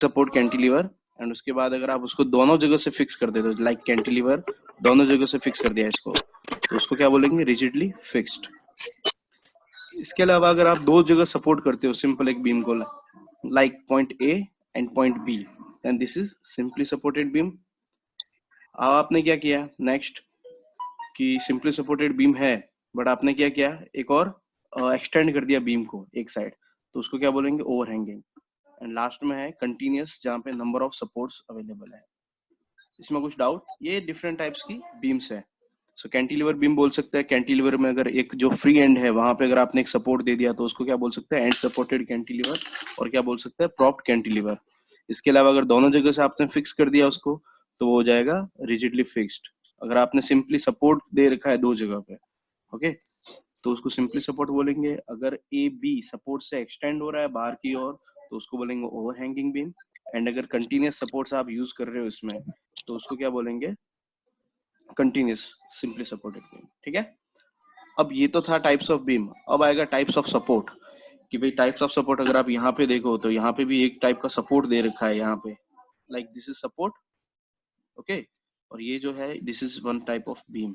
Support cantilever, and उसके बाद अगर आप उसको दोनों जगह से फिक्स कर देते हो, लाइक कैंटिलीवर दोनों जगह से फिक्स कर दिया इसको, तो उसको क्या बोलेंगे, रिजिडली फिक्स्ड। इसके अलावा अगर आप दो जगह सपोर्ट करते हो सिंपल एक बीम को, like point A and point B, and this is simply supported beam. अब आपने क्या किया नेक्स्ट, कि सिंपली सपोर्टेड बीम है, बट आपने क्या किया, एक और एक्सटेंड कर दिया बीम को एक साइड, तो उसको क्या बोलेंगे, ओवरहैंगिंग। एंड लास्ट में है कंटिन्यूअस, जहाँ पे नंबर ऑफ सपोर्ट्स अवेलेबल है। इसमें कुछ डाउट, ये डिफरेंट टाइप्स की बीम्स है। सो कैंटिलीवर बीम बोल सकते हैं, कैंटिलीवर में अगर एक जो फ्री एंड है वहां पे अगर आपने एक सपोर्ट दे दिया तो उसको क्या बोल सकते हैं, एंड सपोर्टेड कैंटिलीवर, और क्या बोल सकते हैं, प्रॉप्ड कैंटिलीवर। इसके अलावा अगर दोनों जगह से आपने फिक्स कर दिया उसको, तो वो हो जाएगा रिजिडली फिक्स्ड। अगर आपने सिंपली सपोर्ट दे रखा है दो जगह पे, ओके, तो उसको सिंपली सपोर्ट बोलेंगे। अगर ए बी सपोर्ट से एक्सटेंड हो रहा है बाहर की ओर, तो उसको बोलेंगे ओवरहैंगिंग बीम। एंड अगर कंटिन्यूअस सपोर्ट्स आप यूज कर रहे हो इसमें, तो उसको क्या बोलेंगे, कंटिन्यूअस सिंपली सपोर्टेड बीम। ठीक है, अब ये तो था टाइप्स ऑफ बीम। अब आएगा टाइप्स ऑफ सपोर्ट, कि भाई टाइप्स ऑफ सपोर्ट अगर आप यहाँ पे देखो तो यहाँ पे भी एक टाइप का सपोर्ट दे रखा है यहाँ पे, like this is support, okay, और ये जो है this is one type of beam,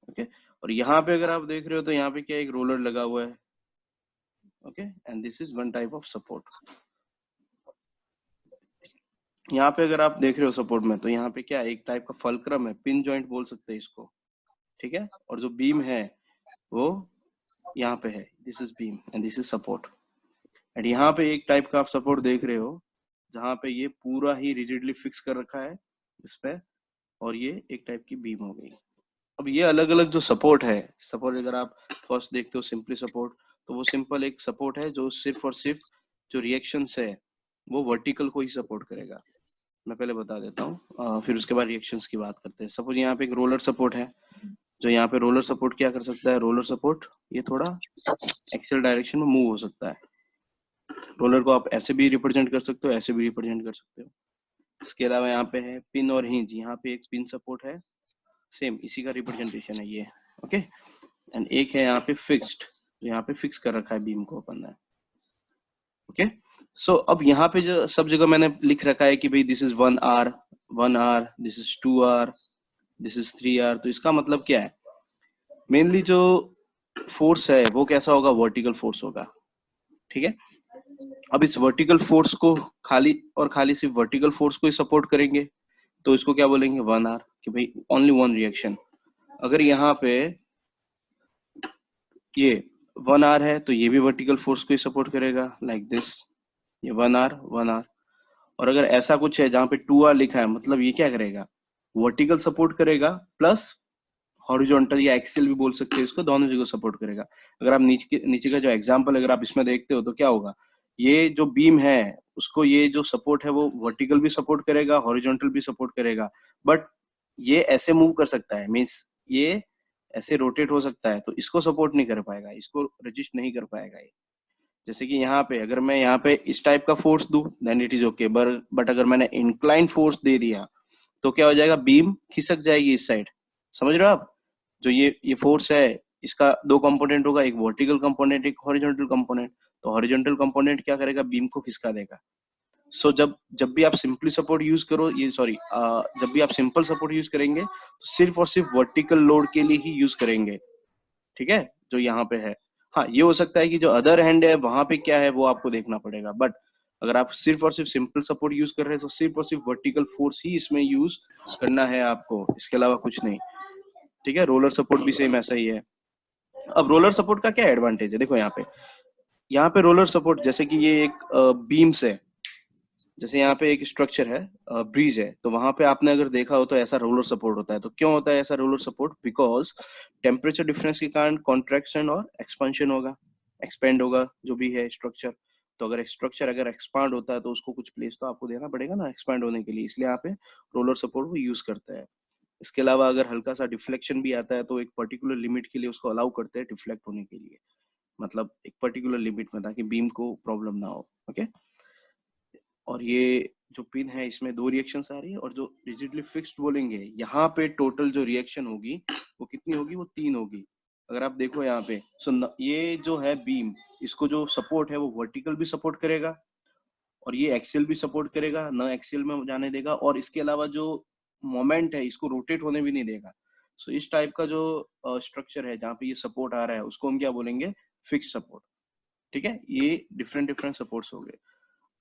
okay. और यहाँ पे अगर आप देख रहे हो तो यहाँ पे क्या एक रोलर लगा हुआ है, okay, and this is one type of support. यहाँ पे अगर आप देख रहे हो सपोर्ट में, तो यहाँ पे क्या एक टाइप का फल्क्रम है, पिन जॉइंट बोल सकते हैं इसको, ठीक है। और जो बीम है वो यहाँ पे है, this is beam and this is support. And यहाँ पे एक टाइप का आप सपोर्ट देख रहे हो, जहाँ पे ये पूरा ही रिजिडली फिक्स कर रखा है इस पे, और ये एक टाइप की बीम हो गई। अब ये अलग अलग जो सपोर्ट है, सपोर्ट अगर आप फर्स्ट देखते हो सिंपली सपोर्ट, तो वो सिंपल एक सपोर्ट है जो सिर्फ और सिर्फ जो रिएक्शंस है वो वर्टिकल को ही सपोर्ट करेगा। मैं पहले बता देता हूँ, फिर उसके बाद रिएक्शंस की बात करते हैं। सपोज यहाँ पे एक रोलर सपोर्ट है, जो यहाँ पे रोलर सपोर्ट क्या कर सकता है, रोलर सपोर्ट ये थोड़ा एक्सियल डायरेक्शन में मूव हो सकता है। रोलर को आप ऐसे भी रिप्रेजेंट कर सकते हो, ऐसे भी रिप्रेजेंट कर सकते हो। इसके अलावा यहाँ पे है पिन और हिंज, यहाँ पे एक पिन सपोर्ट है, सेम इसी का रिप्रेजेंटेशन है ये, ओके। एंड एक है यहाँ पे फिक्स्ड, यहाँ पे फिक्स कर रखा है बीम को अपन ने, ओके। सो अब यहाँ पे जो सब जगह मैंने लिख रखा है कि भाई this is 1 R, this is 2 R, this is 3 R. तो इसका मतलब क्या है, मेनली जो फोर्स है वो कैसा होगा, वर्टिकल फोर्स होगा, ठीक है। अब इस वर्टिकल फोर्स को खाली और खाली सिर्फ वर्टिकल फोर्स को ही सपोर्ट करेंगे, तो इसको क्या बोलेंगे, 1 आर, कि भाई ओनली वन रिएक्शन। अगर यहाँ पे ये 1 आर है तो ये भी वर्टिकल फोर्स को ही सपोर्ट करेगा, लाइक दिस, ये 1 आर। और अगर ऐसा कुछ है जहाँ पे 2 आर लिखा है, मतलब ये क्या करेगा, वर्टिकल सपोर्ट करेगा प्लस हॉरिजॉन्टल या एक्सियल भी बोल सकते हैं इसको, दोनों जगह सपोर्ट करेगा। अगर आप नीचे का जो एग्जांपल अगर आप इसमें देखते हो तो क्या होगा, ये जो बीम है उसको ये जो सपोर्ट है वो वर्टिकल भी सपोर्ट करेगा, हॉरिजॉन्टल भी सपोर्ट करेगा, बट ये ऐसे मूव कर सकता है, मीन्स ये ऐसे रोटेट हो सकता है, तो इसको सपोर्ट नहीं कर पाएगा, इसको रजिस्ट नहीं कर पाएगा ये। जैसे कि यहाँ पे अगर मैं यहाँ पे इस टाइप का फोर्स दूं then it is okay, but अगर मैंने इंक्लाइन फोर्स दे दिया तो क्या हो जाएगा, बीम खिसक जाएगी इस साइड। समझ रहे हो आप, जो ये फोर्स है इसका दो कंपोनेंट होगा, एक वर्टिकल कंपोनेंट, एक हॉरिजॉन्टल कंपोनेंट। तो हॉरिजॉन्टल कंपोनेंट क्या करेगा, बीम को खिसका देगा। सो जब भी आप सिंपली सपोर्ट यूज करो, ये सॉरी जब भी आप सिंपल सपोर्ट यूज करेंगे तो सिर्फ और सिर्फ वर्टिकल लोड के लिए ही यूज करेंगे, ठीक है, जो यहाँ पे है। हाँ, ये हो सकता है कि जो अदर हैंड है वहां पे क्या है वो आपको देखना पड़ेगा, बट अगर आप सिर्फ और सिर्फ सिंपल सपोर्ट यूज कर रहे हैं तो सिर्फ और सिर्फ वर्टिकल फोर्स ही इसमें यूज करना है आपको, इसके अलावा कुछ नहीं, ठीक है। रोलर सपोर्ट भी सेम ऐसा ही है। अब रोलर सपोर्ट का क्या एडवांटेज है, देखो यहाँ पे रोलर सपोर्ट, जैसे कि ये एक बीम्स है, जैसे यहाँ पे एक स्ट्रक्चर है, ब्रिज है, तो वहां पे आपने अगर देखा हो तो ऐसा रोलर सपोर्ट होता है। तो क्यों होता है ऐसा roller support, because temperature difference के कारण कॉन्ट्रैक्शन और एक्सपेंशन होगा, एक्सपेंड होगा जो भी है स्ट्रक्चर। तो अगर स्ट्रक्चर अगर एक्सपांड होता है तो उसको कुछ प्लेस तो आपको देना पड़ेगा ना एक्सपांड होने के लिए, इसलिए यहाँ पे रोलर सपोर्ट वो यूज करते हैं। इसके अलावा अगर हल्का सा डिफ्लेक्शन भी आता है तो एक पर्टिकुलर लिमिट के लिए उसको अलाउ करते हैं डिफ्लेक्ट होने के लिए, मतलब एक पर्टिकुलर लिमिट में, ताकि बीम को प्रॉब्लम ना हो, ओके। और ये जो पिन है इसमें दो रिएक्शंस आ रही है, और जो रिजिडली फिक्स्ड बोलेंगे यहाँ पे टोटल जो रिएक्शन होगी वो कितनी होगी, वो 3 होगी। अगर आप देखो यहाँ पे, सो ये जो है बीम, इसको जो सपोर्ट है वो वर्टिकल भी सपोर्ट करेगा, और ये एक्सियल भी सपोर्ट करेगा, ना एक्सियल में जाने देगा, और इसके अलावा जो मोमेंट है इसको रोटेट होने भी नहीं देगा। सो इस टाइप का जो स्ट्रक्चर है जहाँ पे ये सपोर्ट आ रहा है उसको हम क्या बोलेंगे, फिक्स सपोर्ट। ठीक है, ये डिफरेंट डिफरेंट सपोर्ट्स हो गए।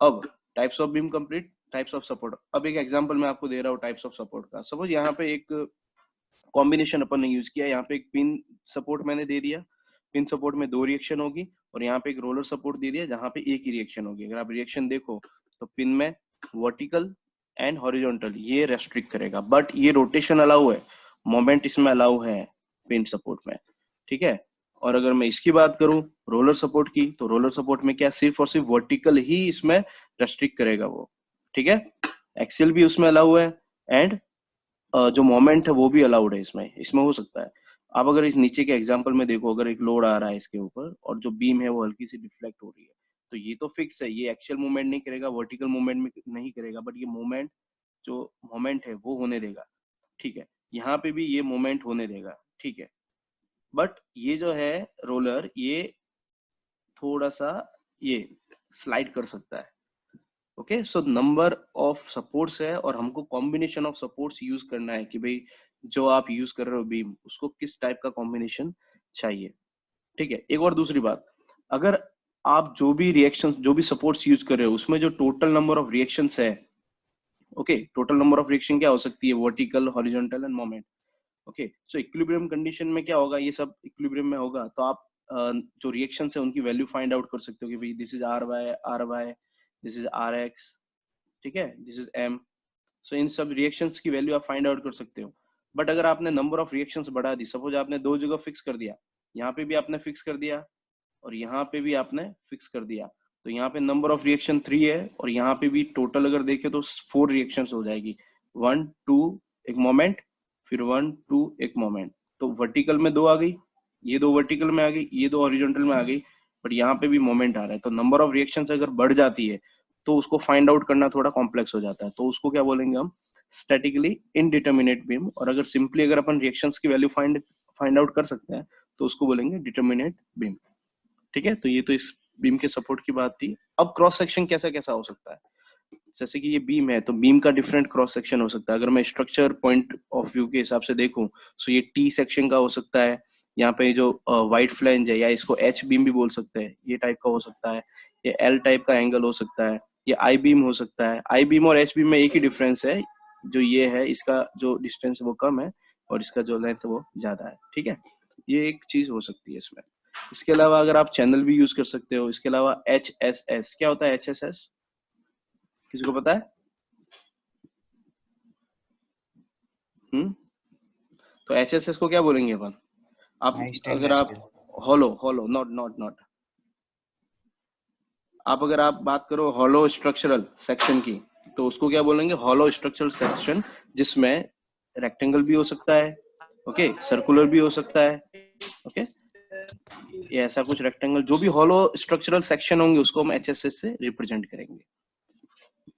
अब types of beam complete, types of support. अब एक एग्जांपल मैं आपको दे रहा हूँ टाइप्स ऑफ सपोर्ट का। सपोज यहाँ पे एक कॉम्बिनेशन अपन ने यूज किया, यहाँ पे एक पिन सपोर्ट मैंने दे दिया, पिन सपोर्ट में 2 रिएक्शन होगी, और यहाँ पे एक रोलर सपोर्ट दे दिया जहाँ पे एक ही रिएक्शन होगी। अगर आप रिएक्शन देखो तो पिन में वर्टिकल एंड हॉरिजॉन्टल ये रेस्ट्रिक्ट करेगा, बट ये रोटेशन अलाउ है, मोमेंट इसमें अलाउ है पिन सपोर्ट में। ठीक है, और अगर मैं इसकी बात करूं रोलर सपोर्ट की, तो रोलर सपोर्ट में क्या सिर्फ और सिर्फ वर्टिकल ही इसमें रेस्ट्रिक्ट करेगा वो। ठीक है, एक्सियल भी उसमें अलाउ है, एंड जो मोमेंट है वो भी अलाउड है इसमें, इसमें हो सकता है। आप अगर इस नीचे के एग्जांपल में देखो, अगर एक लोड आ रहा है इसके ऊपर और जो बीम है वो हल्की सी डिफ्लेक्ट हो रही है, तो ये तो फिक्स है, ये एक्सियल मूवमेंट नहीं करेगा, वर्टिकल मूवमेंट में नहीं करेगा, बट ये मूवमेंट जो मोमेंट है वो होने देगा। ठीक है, यहाँ पे भी ये मोमेंट होने देगा। ठीक है, बट ये जो है रोलर ये थोड़ा सा ये स्लाइड कर सकता है। Okay, so number of supports है, और हमको कॉम्बिनेशन ऑफ सपोर्ट्स यूज करना है कि भाई जो आप यूज कर रहे हो बीम, उसको किस टाइप का कॉम्बिनेशन चाहिए। ठीक है, एक और दूसरी बात, अगर आप जो भी रिएक्शंस जो भी सपोर्ट्स यूज कर रहे हो उसमें जो टोटल नंबर ऑफ रिएक्शंस है, okay, total number of reaction क्या हो सकती है, vertical, horizontal end moment. Okay, सो इक्विलिब्रियम कंडीशन में क्या होगा, ये सब इक्विलिब्रियम में होगा, तो आप जो रिएक्शंस है उनकी वैल्यू फाइंड आउट कर सकते हो कि भाई this is R Y, this is R X, ठीक है, दिस इज एम। सो इन सब रिएक्शंस की वैल्यू आप फाइंड आउट कर सकते हो। बट अगर आपने नंबर ऑफ रिएक्शंस बढ़ा दी, सपोज आपने 2 जगह फिक्स कर दिया, यहाँ पे भी आपने फिक्स कर दिया और यहाँ पे भी आपने फिक्स कर दिया, तो यहाँ पे नंबर ऑफ रिएक्शन 3 है, और यहाँ पे भी टोटल अगर देखें तो 4 रिएक्शंस हो जाएगी, 1 2 एक मोमेंट, फिर 1 2 एक मोमेंट। तो वर्टिकल में 2 आ गई, ये 2 वर्टिकल में आ गई, ये 2 हॉरिजॉन्टल में आ गई, बट यहाँ पे भी मोमेंट आ रहा है। तो नंबर ऑफ रिएक्शंस अगर बढ़ जाती है तो उसको फाइंड आउट करना थोड़ा कॉम्प्लेक्स हो जाता है, तो उसको क्या बोलेंगे हम, स्टैटिकली इनडिटर्मिनेट बीम। और अगर सिंपली अगर अपन रिएक्शंस की वैल्यू फाइंड आउट कर सकते हैं तो उसको बोलेंगे डिटर्मिनेट बीम। ठीक है, तो ये तो इस बीम के सपोर्ट की बात थी। अब क्रॉस सेक्शन कैसा कैसा हो सकता है, जैसे कि ये बीम है तो बीम का डिफरेंट क्रॉस सेक्शन हो सकता है। अगर मैं स्ट्रक्चर पॉइंट ऑफ व्यू के हिसाब से देखूं तो ये टी सेक्शन का हो सकता है, यहाँ पे जो वाइट फ्लैंज है, या इसको एच बीम भी बोल सकते हैं, ये टाइप का हो सकता है, ये एल टाइप का एंगल हो सकता है, ये आई बीम हो सकता है। आई बीम और एच बीम में एक ही डिफरेंस है, जो ये है इसका जो डिस्टेंस वो कम है और इसका जो लेंथ वो ज्यादा है। ठीक है, ये एक चीज हो सकती है इसमें। इसके अलावा अगर आप चैनल भी यूज कर सकते हो। इसके अलावा एच एस एस, क्या होता है एच एस एस, किसी को पता है? तो एच एस एस को क्या बोलेंगे अपन, आप अगर आप hollow hollow not not not आप अगर आप बात करो हॉलो स्ट्रक्चरल सेक्शन की, तो उसको क्या बोलेंगे, हॉलो स्ट्रक्चरल सेक्शन, जिसमें रेक्टेंगल भी हो सकता है, ओके, सर्कुलर भी हो सकता है, ओके, ये ऐसा कुछ रेक्टेंगल जो भी हॉलो स्ट्रक्चरल सेक्शन होंगे उसको हम एचएसएस से रिप्रेजेंट करेंगे।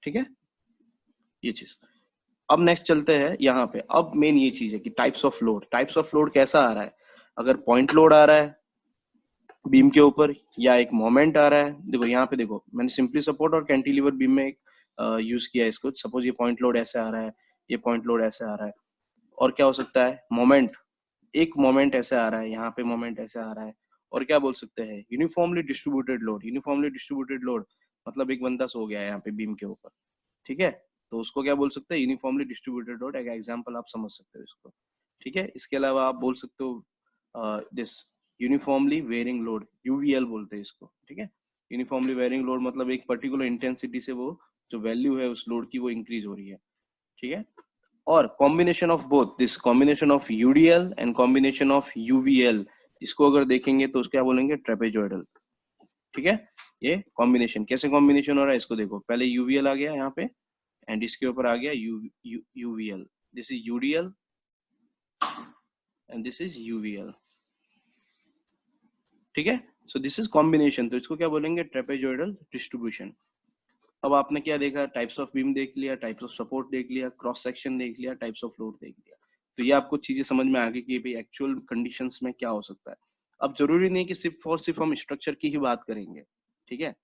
ठीक है, ये चीज। अब नेक्स्ट चलते हैं यहाँ पे। अब मेन ये चीज है कि types of load, types of load कैसा आ रहा है, अगर पॉइंट लोड आ रहा है बीम के ऊपर, या एक मोमेंट आ रहा है। देखो यहाँ पे देखो, मैंने सिंपली सपोर्ट और कैंटिलीवर बीम में एक यूज किया है इसको। सपोज ये पॉइंट लोड ऐसे आ रहा है, ये पॉइंट लोड ऐसे आ रहा है, और क्या हो सकता है, मोमेंट, एक मोमेंट ऐसे आ रहा है, यहाँ पे मोमेंट ऐसे आ रहा है, और क्या बोल सकते हैं, uniformly distributed load. Uniformly distributed load मतलब एक बंदा सो गया है यहाँ पे बीम के ऊपर, ठीक है, तो उसको क्या बोल सकते हैं, यूनिफॉर्मली डिस्ट्रीब्यूटेड लोड। एक एग्जांपल आप समझ सकते हो इसको। ठीक है, इसके अलावा आप बोल सकते हो this uniformly varying load, UVL बोलते हैं इसको। ठीक है, यूनिफॉर्मली वेरिंग लोड मतलब एक पर्टिकुलर इंटेंसिटी से वो जो वैल्यू है उस लोड की वो इंक्रीज हो रही है। ठीक है, और combination of both this, combination of UDL and combination of UVL, इसको अगर देखेंगे तो उसको क्या बोलेंगे, ट्रेपेजॉइडल। ठीक है, ये कॉम्बिनेशन कैसे कॉम्बिनेशन हो रहा है इसको देखो, पहले यूवीएल आ गया यहाँ पे, एंड इसके ऊपर आ गया UVL, this is UDL and this is UVL. ठीक है, सो दिस इज कॉम्बिनेशन, तो इसको क्या बोलेंगे, ट्रेपेजॉइडल डिस्ट्रीब्यूशन। अब आपने क्या देखा, टाइप्स ऑफ बीम देख लिया, टाइप्स ऑफ सपोर्ट देख लिया, क्रॉस सेक्शन देख लिया, टाइप्स ऑफ लोड देख लिया। तो ये आपको चीजें समझ में आ गई कि भाई एक्चुअल कंडीशंस में क्या हो सकता है। अब जरूरी नहीं कि सिर्फ और सिर्फ हम स्ट्रक्चर की ही बात करेंगे, ठीक है,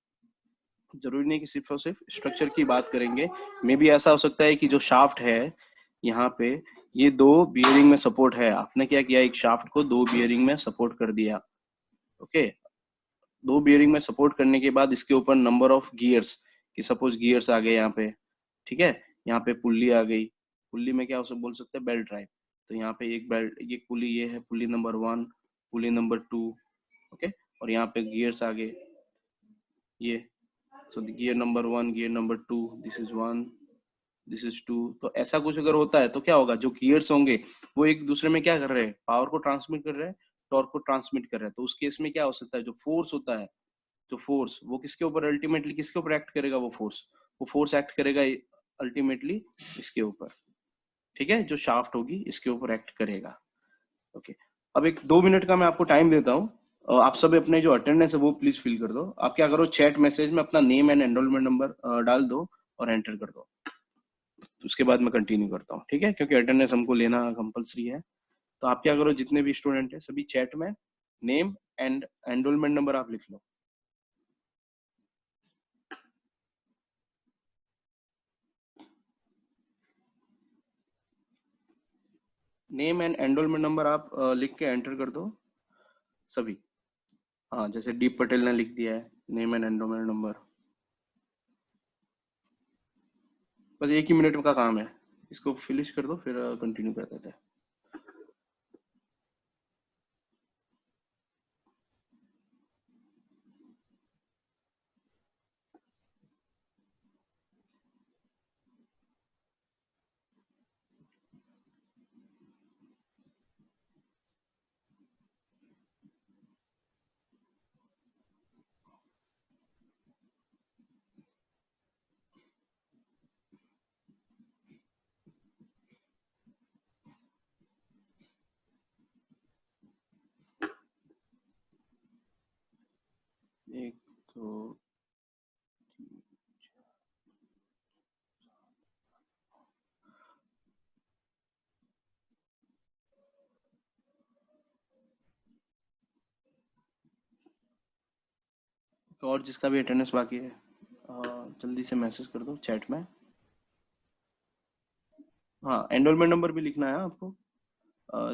जरूरी नहीं कि सिर्फ और सिर्फ स्ट्रक्चर की बात करेंगे, मे बी ऐसा हो सकता है कि जो शाफ्ट है यहाँ पे, ये दो बियरिंग में सपोर्ट है, आपने क्या किया, एक शाफ्ट को दो बियरिंग में सपोर्ट कर दिया। ओके, दो बियरिंग में सपोर्ट करने के बाद इसके ऊपर नंबर ऑफ गियर्स, कि सपोज गियर्स आ गए यहाँ पे, ठीक है, यहाँ पे पुल्ली आ गई, पुल्ली में क्या हो बोल सकते हैं, बेल्ट ड्राइव। तो यहाँ पे एक बेल्ट, ये पुल्ली, ये है pulley number 1, pulley number 2, okay, और यहाँ पे गियर्स आ गए ये, सो gear number 1, gear number 2, this is 1, this is 2। तो ऐसा कुछ अगर होता है तो क्या होगा, जो गियर्स होंगे वो एक दूसरे में क्या कर रहे हैं, पावर को ट्रांसमिट कर रहे हैं, टॉर्क को ट्रांसमिट कर रहे हैं। तो उस केस में क्या हो सकता है, जो फोर्स होता है, जो फोर्स वो किसके ऊपर अल्टीमेटली, किसके ऊपर एक्ट करेगा, वो फोर्स एक्ट करेगा अल्टीमेटली इसके ऊपर, ठीक है, जो शाफ्ट होगी इसके ऊपर एक्ट करेगा। ओके, अब एक 2 मिनट का मैं आपको टाइम देता हूँ, आप सब अपने जो अटेंडेंस है वो प्लीज फिल कर दो। आप क्या करो, चैट मैसेज में अपना नेम एंड एनरोलमेंट नंबर डाल दो और एंटर कर दो। तो उसके बाद मैं कंटिन्यू करता हूँ, ठीक है, क्योंकि अटेंडेंस हमको लेना कंपलसरी है। तो आप क्या करो, जितने भी स्टूडेंट है सभी चैट में नेम एंड एनरोलमेंट नंबर आप लिख लो। नेम एंड एनरोलमेंट नंबर आप लिख के एंटर कर दो सभी। हाँ, जैसे दीप पटेल ने लिख दिया है, नेम एंड एनरोलमेंट नंबर। बस 1 ही मिनट का काम है, इसको फिनिश कर दो, फिर कंटिन्यू कर देते हैं। एक, दो, और जिसका भी अटेंडेंस बाकी है जल्दी से मैसेज कर दो चैट में। हाँ, एनरोलमेंट नंबर भी लिखना है आपको,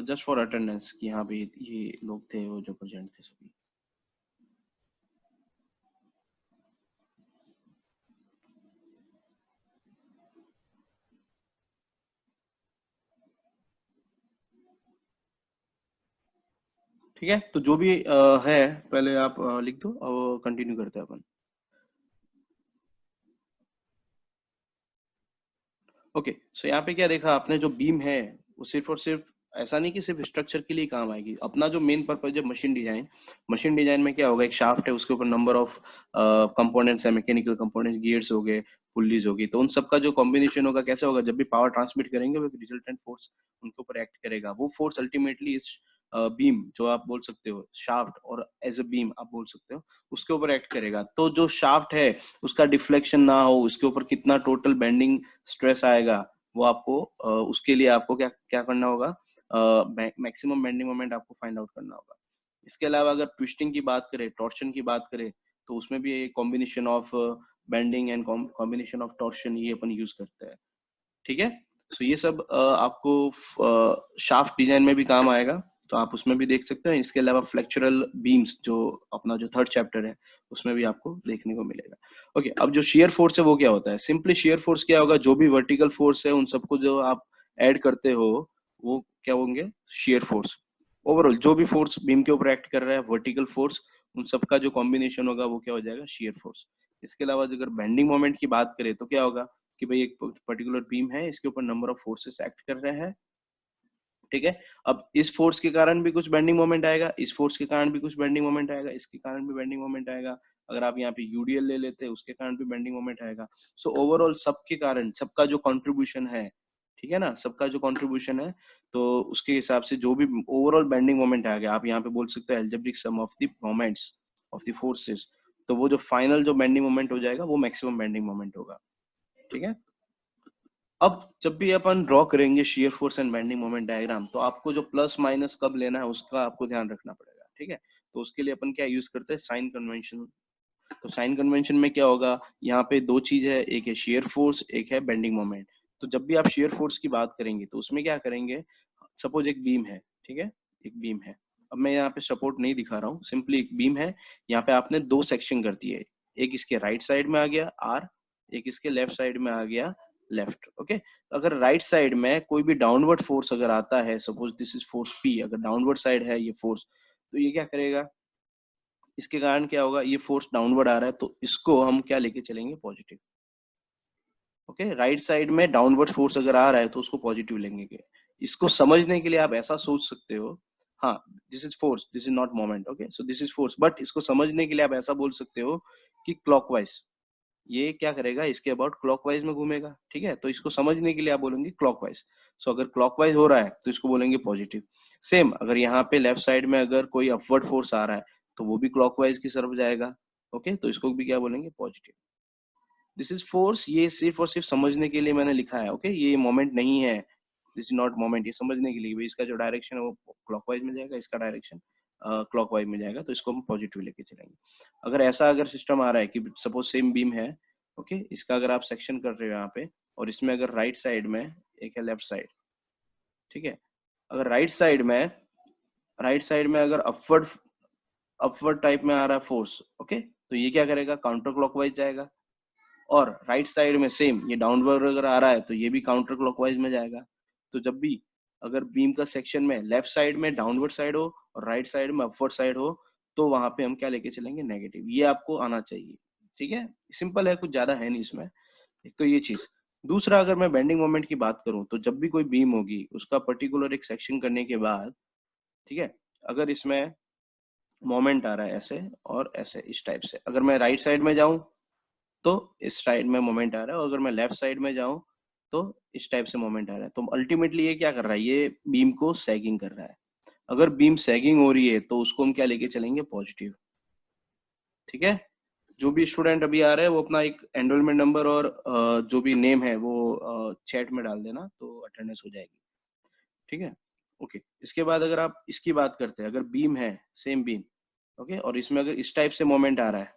जस्ट फॉर अटेंडेंस, कि हाँ भाई ये लोग थे वो जो प्रेजेंट थे सभी। ठीक है, तो जो भी है पहले आप लिख दो और कंटिन्यू करते हैं अपन। ओके, सो यहाँ पे क्या देखा आपने, जो बीम है वो सिर्फ और सिर्फ, ऐसा नहीं कि सिर्फ स्ट्रक्चर के लिए काम आएगी, अपना जो मेन पर्पज है मशीन डिजाइन, मशीन डिजाइन में क्या होगा, एक शाफ्ट है, उसके ऊपर नंबर ऑफ कंपोनेंट्स है, मैकेनिकल कंपोनेंट्स, गियर्स हो गए, पुल्लीज होगी, तो उन सबका जो कॉम्बिनेशन होगा कैसे होगा, जब भी पावर ट्रांसमिट करेंगे वो रिजल्टेंट फोर्स उनके ऊपर एक्ट करेगा। वो फोर्स अल्टीमेटली इस बीम, जो आप बोल सकते हो शाफ्ट, और एज अ बीम आप बोल सकते हो, उसके ऊपर एक्ट करेगा। तो जो शाफ्ट है उसका डिफ्लेक्शन ना हो, उसके ऊपर कितना टोटल बेंडिंग स्ट्रेस आएगा, वो आपको उसके लिए आपको क्या क्या करना होगा, मैक्सिमम बेंडिंग मोमेंट आपको फाइंड आउट करना होगा। इसके अलावा अगर ट्विस्टिंग की बात करें, टॉर्शन की बात करें, तो उसमें भी combination of bending and combination of torsion ये अपन यूज करते हैं, ठीक है। सो ये सब आपको शाफ्ट डिजाइन में भी काम आएगा, तो आप उसमें भी देख सकते हैं। इसके अलावा फ्लेक्चरल बीम्स, जो अपना जो थर्ड चैप्टर है उसमें भी आपको देखने को मिलेगा। ओके, अब जो शेयर फोर्स है वो क्या होता है, सिंपली शेयर फोर्स क्या होगा, जो भी वर्टिकल फोर्स है उन सबको जो आप ऐड करते हो वो क्या होंगे, शेयर फोर्स। ओवरऑल जो भी फोर्स बीम के ऊपर एक्ट कर रहा है, वर्टिकल फोर्स, उन सबका जो कॉम्बिनेशन होगा वो क्या हो जाएगा, शेयर फोर्स। इसके अलावा अगर बेंडिंग मोमेंट की बात करें तो क्या होगा, कि भाई एक पर्टिकुलर बीम है, इसके ऊपर नंबर ऑफ फोर्सेस एक्ट कर रहे हैं, ठीक है। अब इस फोर्स के कारण भी कुछ बेंडिंग मोमेंट आएगा, इस फोर्स के कारण भी कुछ बेंडिंग मोमेंट आएगा, इसके कारण भी बेंडिंग मोमेंट आएगा, अगर आप यहाँ पे यूडीएल ले लेते हैं उसके कारण भी बेंडिंग मोमेंट आएगा। सो ओवरऑल सबके कारण, सबका जो कंट्रीब्यूशन है, ठीक है ना, सबका जो कंट्रीब्यूशन है, तो उसके हिसाब से जो भी ओवरऑल बेंडिंग मोमेंट आ गया, आप यहाँ पे बोल सकते हैं algebraic sum of the moments of the forces, तो वो जो फाइनल जो बेंडिंग मोमेंट हो जाएगा वो मैक्सिमम बेंडिंग मोमेंट होगा, ठीक है। अब जब भी अपन ड्रॉ करेंगे shear force and bending moment diagram, तो आपको जो प्लस माइनस कब लेना है उसका आपको ध्यान रखना पड़ेगा, ठीक है। तो उसके लिए अपन क्या यूज करते हैं, साइन कन्वेंशन, तो साइन कन्वेंशन में क्या होगा, यहाँ पे दो चीज है, एक है शेयर फोर्स, एक है बेंडिंग मोमेंट। तो जब भी आप शेयर फोर्स की बात करेंगे तो उसमें क्या करेंगे, सपोज एक बीम है, ठीक है, एक बीम है। अब मैं यहाँ पे सपोर्ट नहीं दिखा रहा हूँ, सिंपली एक बीम है। यहाँ पे आपने दो सेक्शन कर दिए, एक इसके राइट साइड में आ गया आर, एक इसके लेफ्ट साइड में आ गया लेफ्ट। ओके, अगर राइट साइड में कोई भी डाउनवर्ड फोर्स अगर आता है, suppose this is force P, अगर डाउनवर्ड साइड है ये फोर्स, तो ये क्या करेगा, इसके कारण क्या होगा, ये फोर्स डाउनवर्ड आ रहा है तो इसको हम क्या लेके चलेंगे, पॉजिटिव। ओके, राइट साइड में डाउनवर्ड फोर्स अगर आ रहा है तो उसको पॉजिटिव लेंगे। इसको समझने के लिए आप ऐसा सोच सकते हो, हाँ this is force, this is not moment, okay so this is force, but इसको समझने के लिए आप ऐसा बोल सकते हो कि क्लॉकवाइज, ये क्या करेगा, इसके अबाउट क्लॉकवाइज में घूमेगा, ठीक है। तो इसको समझने के लिए आप बोलेंगे क्लॉकवाइज। सो अगर क्लॉकवाइज हो रहा है तो इसको बोलेंगे पॉजिटिव। सेम अगर यहाँ पे लेफ्ट साइड में अगर कोई अपवर्ड फोर्स आ रहा है तो वो भी क्लॉकवाइज की तरफ जाएगा, ओके, तो इसको भी क्या बोलेंगे, पॉजिटिव। दिस इज फोर्स, ये सिर्फ और सिर्फ समझने के लिए मैंने लिखा है, ओके, ये मोमेंट नहीं है, दिस इज नॉट मोमेंट, ये समझने के लिए भी इसका जो डायरेक्शन है वो क्लॉकवाइज में जाएगा, इसका डायरेक्शन क्लॉकवाइज में जाएगा, तो इसको हम पॉजिटिव लेके चलेंगे। अगर ऐसा अगर सिस्टम आ रहा है कि सपोज सेम बीम है, ओके, इसका अगर आप सेक्शन कर रहे हो यहाँ पे, और इसमें अगर राइट साइड में एक है लेफ्ट साइड, ठीक है, अगर राइट साइड में अगर अपवर्ड टाइप में आ रहा है फोर्स, ओके, तो ये क्या करेगा, काउंटर क्लॉकवाइज जाएगा। और राइट साइड में सेम ये डाउनवर्ड अगर आ रहा है तो ये भी काउंटर क्लॉकवाइज में जाएगा। तो जब भी अगर बीम का सेक्शन में लेफ्ट साइड में डाउनवर्ड साइड हो और राइट साइड में अपवर्ड साइड हो, तो वहां पे हम क्या लेके चलेंगे, नेगेटिव। ये आपको आना चाहिए, ठीक है, सिंपल है, कुछ ज्यादा है नहीं इसमें। एक तो ये चीज। दूसरा, अगर मैं बेंडिंग मोमेंट की बात करूं तो जब भी कोई बीम होगी उसका पर्टिकुलर एक सेक्शन करने के बाद, ठीक है, अगर इसमें मोमेंट आ रहा है ऐसे और ऐसे इस टाइप से, अगर मैं राइट साइड में जाऊं तो इस साइड में मोमेंट आ रहा है, और अगर मैं लेफ्ट साइड में जाऊं तो इस टाइप से मोमेंट आ रहा है। तो अल्टीमेटली ये क्या कर रहा है, ये बीम को सैगिंग कर रहा है। अगर बीम सैगिंग हो रही है तो उसको हम क्या लेके चलेंगे, पॉजिटिव, ठीक है। जो भी स्टूडेंट अभी आ रहे हैं वो अपना एक एनरोलमेंट नंबर और जो भी नेम है वो चैट में डाल देना, तो अटेंडेंस हो जाएगी, ठीक है। ओके, इसके बाद अगर आप इसकी बात करते हैं, अगर बीम है सेम बीम, ओके, और इसमें अगर इस टाइप से मोमेंट आ रहा है,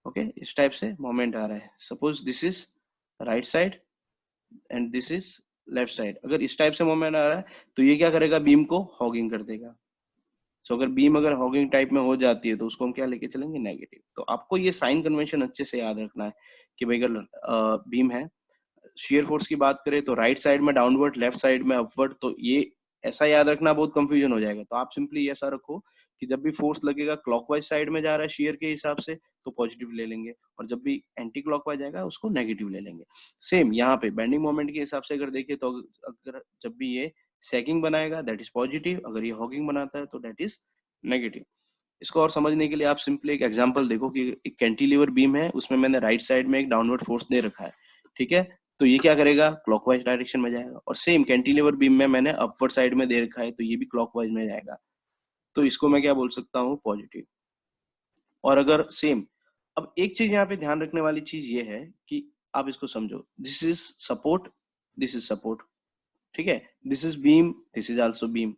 ओके, इस टाइप से मोमेंट आ रहा है, suppose this is right side and this is left side, अगर इस टाइप से मोमेंट आ रहा है तो ये क्या करेगा, बीम को हॉगिंग कर देगा। सो अगर बीम अगर हॉगिंग टाइप में हो जाती है तो उसको हम क्या लेके चलेंगे, नेगेटिव। तो आपको ये साइन कन्वेंशन अच्छे से याद रखना है कि भाई अगर बीम है, शेयर फोर्स की बात करें तो राइट साइड में डाउनवर्ड, लेफ्ट साइड में अपवर्ड, तो ये ऐसा याद रखना, बहुत कंफ्यूजन हो जाएगा। तो आप सिंपली ऐसा रखो कि जब भी फोर्स लगेगा क्लॉकवाइज साइड में जा रहा है शेयर के हिसाब से तो पॉजिटिव ले लेंगे, और जब भी एंटी क्लॉकवाइज जाएगा उसको नेगेटिव ले लेंगे। सेम यहाँ पे बेंडिंग मोमेंट के हिसाब से अगर देखें तो अगर जब भी ये सैगिंग बनाएगा दैट इज पॉजिटिव, अगर ये हॉगिंग बनाता है तो दैट इज नेगेटिव। इसको और समझने के लिए आप सिंपली एक एग्जांपल देखो कि एक कैंटिलीवर बीम है, उसमें मैंने राइट साइड में एक डाउनवर्ड फोर्स दे रखा है, ठीक है, तो ये क्या करेगा, क्लॉकवाइज डायरेक्शन में जाएगा। और सेम कैंटिलीवर बीम में मैंने अपवर्ड साइड में दे रखा है तो ये भी क्लॉकवाइज में जाएगा, तो इसको मैं क्या बोल सकता हूँ, पॉजिटिव। और अगर सेम, अब एक चीज यहाँ पे ध्यान रखने वाली चीज ये है कि आप इसको समझो, this is support, this is support, ठीक है, this is beam, this is also beam,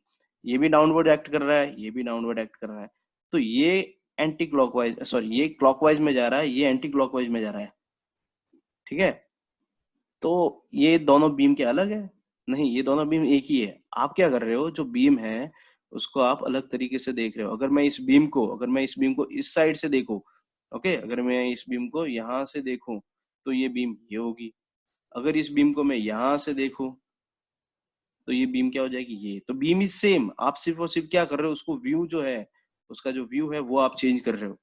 ये भी डाउनवर्ड एक्ट कर रहा है, ये भी डाउनवर्ड एक्ट कर रहा है, तो ये एंटी क्लॉकवाइज, सॉरी ये क्लॉकवाइज में जा रहा है, ये एंटी क्लॉकवाइज में जा रहा है, ठीक है। तो ये दोनों बीम के अलग है, नहीं, ये दोनों बीम एक ही है। आप क्या कर रहे हो, जो बीम है उसको आप अलग तरीके से देख रहे हो। अगर मैं इस बीम को इस साइड से देखूं, ओके, अगर मैं इस बीम को यहाँ से देखूं तो ये बीम ये होगी। अगर इस बीम को मैं यहाँ से देखूं तो ये बीम क्या हो जाएगी, ये। तो बीम इज सेम, आप सिर्फ और सिर्फ क्या कर रहे हो, उसको व्यू जो है, उसका जो व्यू है वो आप चेंज कर रहे हो,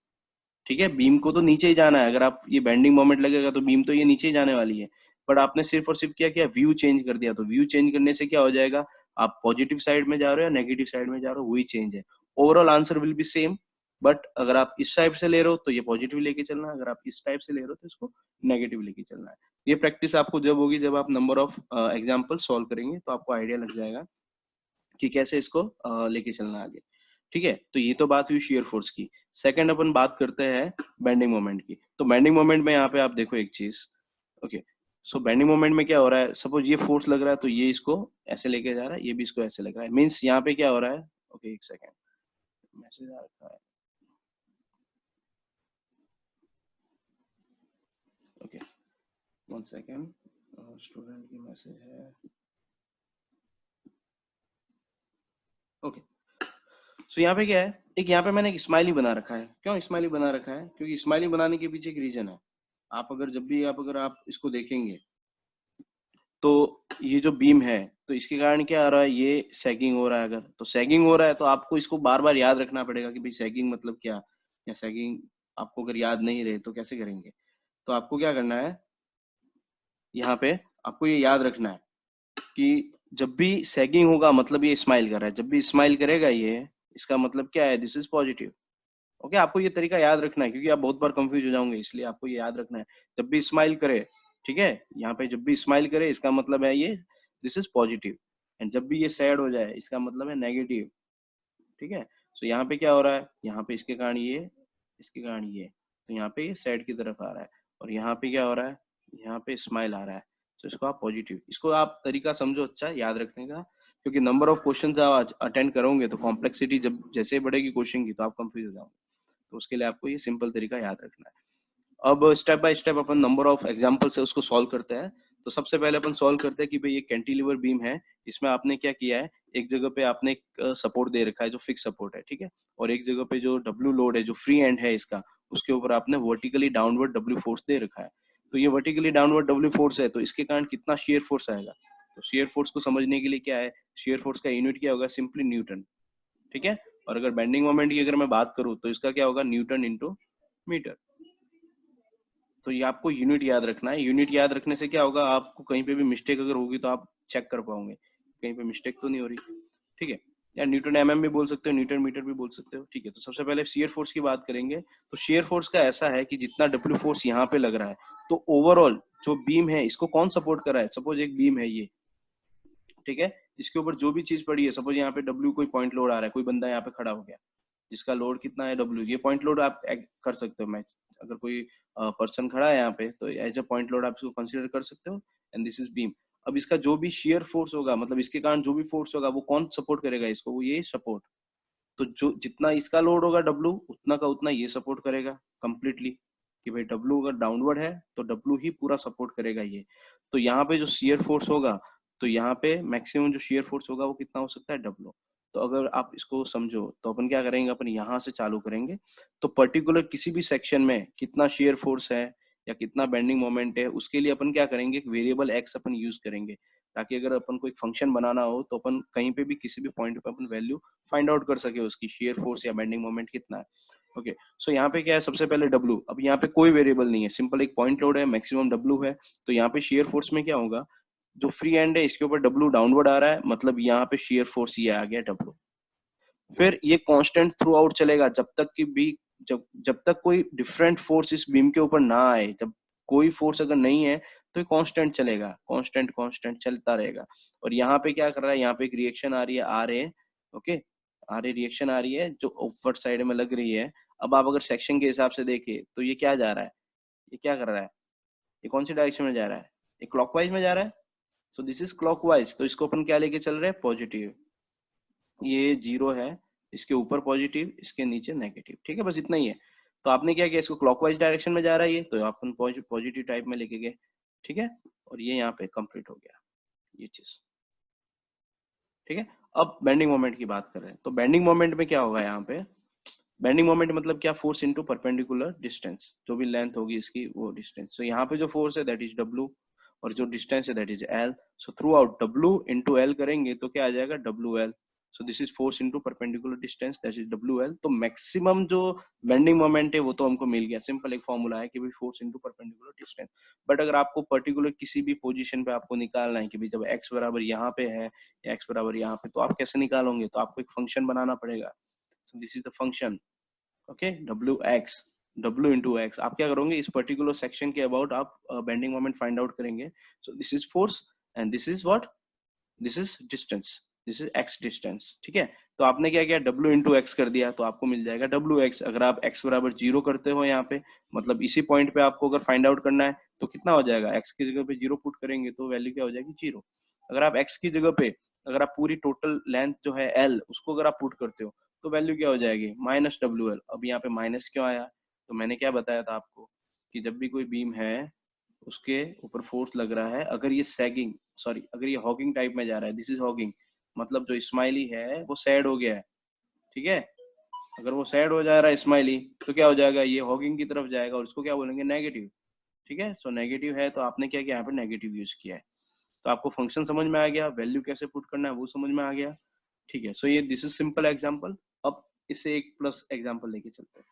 ठीक है। बीम को तो नीचे ही जाना है, अगर आप ये बेंडिंग मोमेंट लगेगा तो बीम तो ये नीचे ही जाने वाली है, बट आपने सिर्फ और सिर्फ क्या किया, व्यू चेंज कर दिया। तो व्यू चेंज करने से क्या हो जाएगा, आप पॉजिटिव साइड में जा रहे हो या नेगेटिव साइड में जा रहे हो, वही चेंज है। Overall answer will be same, but अगर आप इस टाइप से ले रहे हो तो ये पॉजिटिव लेके चलना है, अगर आप इस टाइप से ले रहे हो तो इसको नेगेटिव लेके चलना है। ये प्रैक्टिस आपको जब होगी, जब आप नंबर ऑफ एग्जाम्पल सॉल्व करेंगे तो आपको आइडिया लग जाएगा कि कैसे इसको लेके चलना है आगे, ठीक है। तो ये तो बात हुई शेयर फोर्स की। सेकंड अपन बात करते हैं बेंडिंग मोमेंट की। तो बेंडिंग मोमेंट में यहाँ पे आप देखो एक चीज, ओके, सो बेंडिंग मोमेंट में क्या हो रहा है, सपोज ये फोर्स लग रहा है तो ये इसको ऐसे लेके जा रहा है, ये भी इसको ऐसे लग रहा है, मीन्स यहाँ पे क्या हो रहा है, ओके एक सेकेंड, मैसेज आ रखा है, वन सेकेंड, स्टूडेंट की मैसेज है। ओके, सो यहाँ पे क्या है, एक यहाँ पे मैंने एक स्माइली बना रखा है। क्यों स्माइली बना रखा है? क्योंकि स्माइली बनाने के पीछे एक रीजन है। आप अगर जब भी अगर आप इसको देखेंगे तो ये जो बीम है, तो इसके कारण क्या आ रहा है, ये सैगिंग हो रहा है। अगर तो सैगिंग हो रहा है तो आपको इसको बार बार याद रखना पड़ेगा कि भाई सैगिंग मतलब क्या, या सैगिंग आपको अगर याद नहीं रहे तो कैसे करेंगे। तो आपको क्या करना है, यहाँ पे आपको ये याद रखना है कि जब भी सैगिंग होगा मतलब ये स्माइल कर रहा है, जब भी स्माइल करेगा ये, इसका मतलब क्या है, दिस इज पॉजिटिव। ओके, आपको ये तरीका याद रखना है क्योंकि आप बहुत बार कंफ्यूज हो जाओगे, इसलिए आपको ये याद रखना है। जब भी स्माइल करे, ठीक है, यहाँ पे जब भी स्माइल करे इसका मतलब है ये दिस इज पॉजिटिव, एंड जब भी ये सैड हो जाए इसका मतलब है नेगेटिव। ठीक है, सो यहाँ पे क्या हो रहा है, यहाँ पे इसके कारण ये, इसके कारण ये, तो यहाँ पे ये सैड की तरफ आ रहा है, और यहाँ पे क्या हो रहा है, यहाँ पे स्माइल आ रहा है। तो इसको आप पॉजिटिव, इसको आप तरीका समझो अच्छा याद रखने का, क्योंकि नंबर ऑफ क्वेश्चन आप अटेंड करोगे तो कॉम्प्लेक्सिटी जब जैसे बढ़ेगी क्वेश्चन की तो आप कंफ्यूज हो जाओगे। तो उसके लिए आपको ये सिंपल तरीका याद रखना है। अब step by step upon number of example से उसको सॉल्व करते हैं। तो सबसे पहले अपन सॉल्व करते हैं कि भाई ये कैंटिलीवर बीम है, इसमें आपने क्या किया है, एक जगह पे आपने एक सपोर्ट दे रखा है जो फिक्स सपोर्ट है, ठीक है, और एक जगह पे जो डब्ल्यू लोड है जो फ्री एंड है इसका, उसके ऊपर आपने वर्टिकली डाउनवर्ड डब्ल्यू फोर्स दे रखा है। तो ये वर्टिकली डाउनवर्ड डब्ल्यू फोर्स है, तो इसके कारण कितना शेयर फोर्स आएगा। तो शेयर फोर्स को समझने के लिए क्या है, शेयर फोर्स का यूनिट क्या होगा, सिंपली न्यूटन। ठीक है, और अगर बेंडिंग मोमेंट की अगर मैं बात करूं तो इसका क्या होगा, न्यूटन इंटू मीटर। तो ये आपको यूनिट याद रखना है। यूनिट याद रखने से क्या होगा, आपको कहीं पे भी मिस्टेक अगर होगी तो आप चेक कर पाओगे कहीं पे मिस्टेक तो नहीं हो रही। ठीक है, या न्यूटन एमएम भी बोल सकते हो, न्यूटन मीटर भी बोल सकते हो। ठीक है, तो सबसे पहले शेयर फोर्स की बात करेंगे। तो शेयर फोर्स का ऐसा है कि जितना डब्ल्यू फोर्स यहाँ पे लग रहा है, तो ओवरऑल जो बीम है इसको कौन सपोर्ट कर रहा है। सपोज एक बीम है ये, ठीक है, इसके ऊपर जो भी चीज पड़ी है, सपोज यहाँ पे डब्ल्यू कोई पॉइंट लोड आ रहा है, कोई बंदा यहाँ पे खड़ा हो गया जिसका लोड कितना है डब्ल्यू, ये पॉइंट लोड आप कर सकते हो मैच। अगर कोई पर्सन खड़ा है यहाँ पे तो एज अ पॉइंट लोड आप इसको कंसीडर कर सकते हो, एंड दिस इज बीम। अब इसका जो भी शेयर फोर्स होगा, मतलब इसके कारण जो भी फोर्स होगा वो कौन सपोर्ट करेगा इसको, वो ये सपोर्ट। तो जो जितना इसका लोड होगा डब्ल्यू, उतना का उतना ये सपोर्ट करेगा कंप्लीटली, कि भाई डब्ल्यू अगर डाउनवर्ड है तो डब्ल्यू ही पूरा सपोर्ट करेगा ये। तो यहाँ पे जो शेयर फोर्स होगा, तो यहाँ पे मैक्सिमम जो शेयर फोर्स होगा वो कितना हो सकता है, डब्ल्यू। तो अगर आप इसको समझो तो अपन क्या करेंगे, अपन यहाँ से चालू करेंगे। तो पर्टिकुलर किसी भी सेक्शन में कितना शेयर फोर्स है या कितना बेंडिंग मोमेंट है, उसके लिए अपन क्या करेंगे, एक वेरिएबल एक्स अपन यूज करेंगे, ताकि अगर अपन को एक फंक्शन बनाना हो तो अपन कहीं पे भी किसी भी पॉइंट पे अपन वैल्यू फाइंड आउट कर सके उसकी, शेयर फोर्स या बेंडिंग मोमेंट कितना है। ओके, सो यहाँ पे क्या है, सबसे पहले डब्ल्यू। अब यहाँ पे कोई वेरिएबल नहीं है, सिंपल एक पॉइंट लोड है, मैक्सिमम डब्ल्यू है। तो यहाँ पे शेयर फोर्स में क्या होगा, जो फ्री एंड है इसके ऊपर डब्ल्यू डाउनवर्ड आ रहा है, मतलब यहाँ पे शेयर फोर्स ये आ गया डब्ल्यू। फिर ये कांस्टेंट थ्रू आउट चलेगा जब तक कि भी, जब जब तक कोई डिफरेंट फोर्स इस बीम के ऊपर ना आए। जब कोई फोर्स अगर नहीं है तो ये कांस्टेंट चलेगा, कांस्टेंट कांस्टेंट चलता रहेगा। और यहाँ पे क्या कर रहा है, यहाँ पे एक रिएक्शन आ रही है R A. Okay, R A reaction आ रही है जो ऊपर साइड में लग रही है। अब आप अगर सेक्शन के हिसाब से देखें तो ये क्या जा रहा है, ये क्या कर रहा है, ये कौन सी डायरेक्शन में जा रहा है, ये क्लॉकवाइज में जा रहा है। सो दिस इज क्लॉकवाइज, तो इसको अपन क्या लेके चल रहे हैं, पॉजिटिव। ये जीरो है, इसके ऊपर पॉजिटिव, इसके नीचे नेगेटिव। ठीक है, बस इतना ही है। तो आपने क्या किया, इसको क्लॉकवाइज डायरेक्शन में जा रहा है ये, तो अपन पॉजिटिव टाइप में लेके गए। ठीक है, और ये यहाँ पे कंप्लीट हो गया ये चीज। ठीक है, अब बेंडिंग मोमेंट की बात करें तो बेंडिंग मोमेंट में क्या होगा, यहाँ पे बेंडिंग मोमेंट मतलब क्या, फोर्स इनटू परपेंडिकुलर डिस्टेंस, जो भी लेंथ होगी इसकी वो डिस्टेंस। सो यहाँ पे जो फोर्स है दैट इज डब्ल्यू, और जो डिस्टेंस है that is L. So through out W into L करेंगे तो क्या आ जाएगा, W L. So this is force into perpendicular distance that is W L. तो मैक्सिमम जो बेंडिंग मोमेंट है वो तो हमको मिल गया, सिंपल एक फॉर्मूला है कि भाई force into perpendicular distance. But अगर आपको पर्टिकुलर किसी भी पोजीशन पे आपको निकालना है कि भाई जब एक्स बराबर यहाँ पे है या एक्स बराबर यहाँ पे, तो आप कैसे निकालोगे, तो आपको एक फंक्शन बनाना पड़ेगा। So this is the function, okay, W x, W into x. आप क्या करोगे, इस पर्टिकुलर सेक्शन के अबाउट आप बेंडिंग मोमेंट फाइंड आउट करेंगे। So this is force and this is what, this is distance, this is x distance. ठीक है, तो आपने क्या किया, डब्ल्यू इंटू एक्स कर दिया, तो आपको मिल जाएगा डब्ल्यू एक्स। अगर आप एक्स बराबर जीरो करते हो यहाँ पे, मतलब इसी पॉइंट पे आपको अगर फाइंड आउट करना है तो कितना हो जाएगा, एक्स की जगह पे जीरो पुट करेंगे तो वैल्यू क्या हो जाएगी, जीरो। अगर आप एक्स की जगह पे, अगर आप पूरी टोटल लेंथ जो है एल उसको अगर आप पुट करते हो तो वैल्यू क्या हो जाएगी, माइनस डब्ल्यू एल। अब यहाँ पे माइनस क्यों आया, तो मैंने क्या बताया था आपको कि जब भी कोई बीम है उसके ऊपर फोर्स लग रहा है, अगर ये सैगिंग सॉरी अगर ये हॉगिंग टाइप में जा रहा है, दिस इज हॉगिंग, मतलब जो स्माइली है वो सैड हो गया है, ठीक है। अगर वो सैड हो जा रहा है स्माइली, तो क्या हो जाएगा, ये हॉगिंग की तरफ जाएगा, और उसको क्या बोलेंगे, नेगेटिव, ठीक है। सो नेगेटिव है, तो आपने क्या किया, यहाँ पे नेगेटिव यूज किया है। तो आपको फंक्शन समझ में आ गया, वैल्यू कैसे पुट करना है वो समझ में आ गया, ठीक है। सो ये दिस इज सिंपल एग्जांपल। अब इससे एक प्लस एग्जांपल लेके चलते हैं।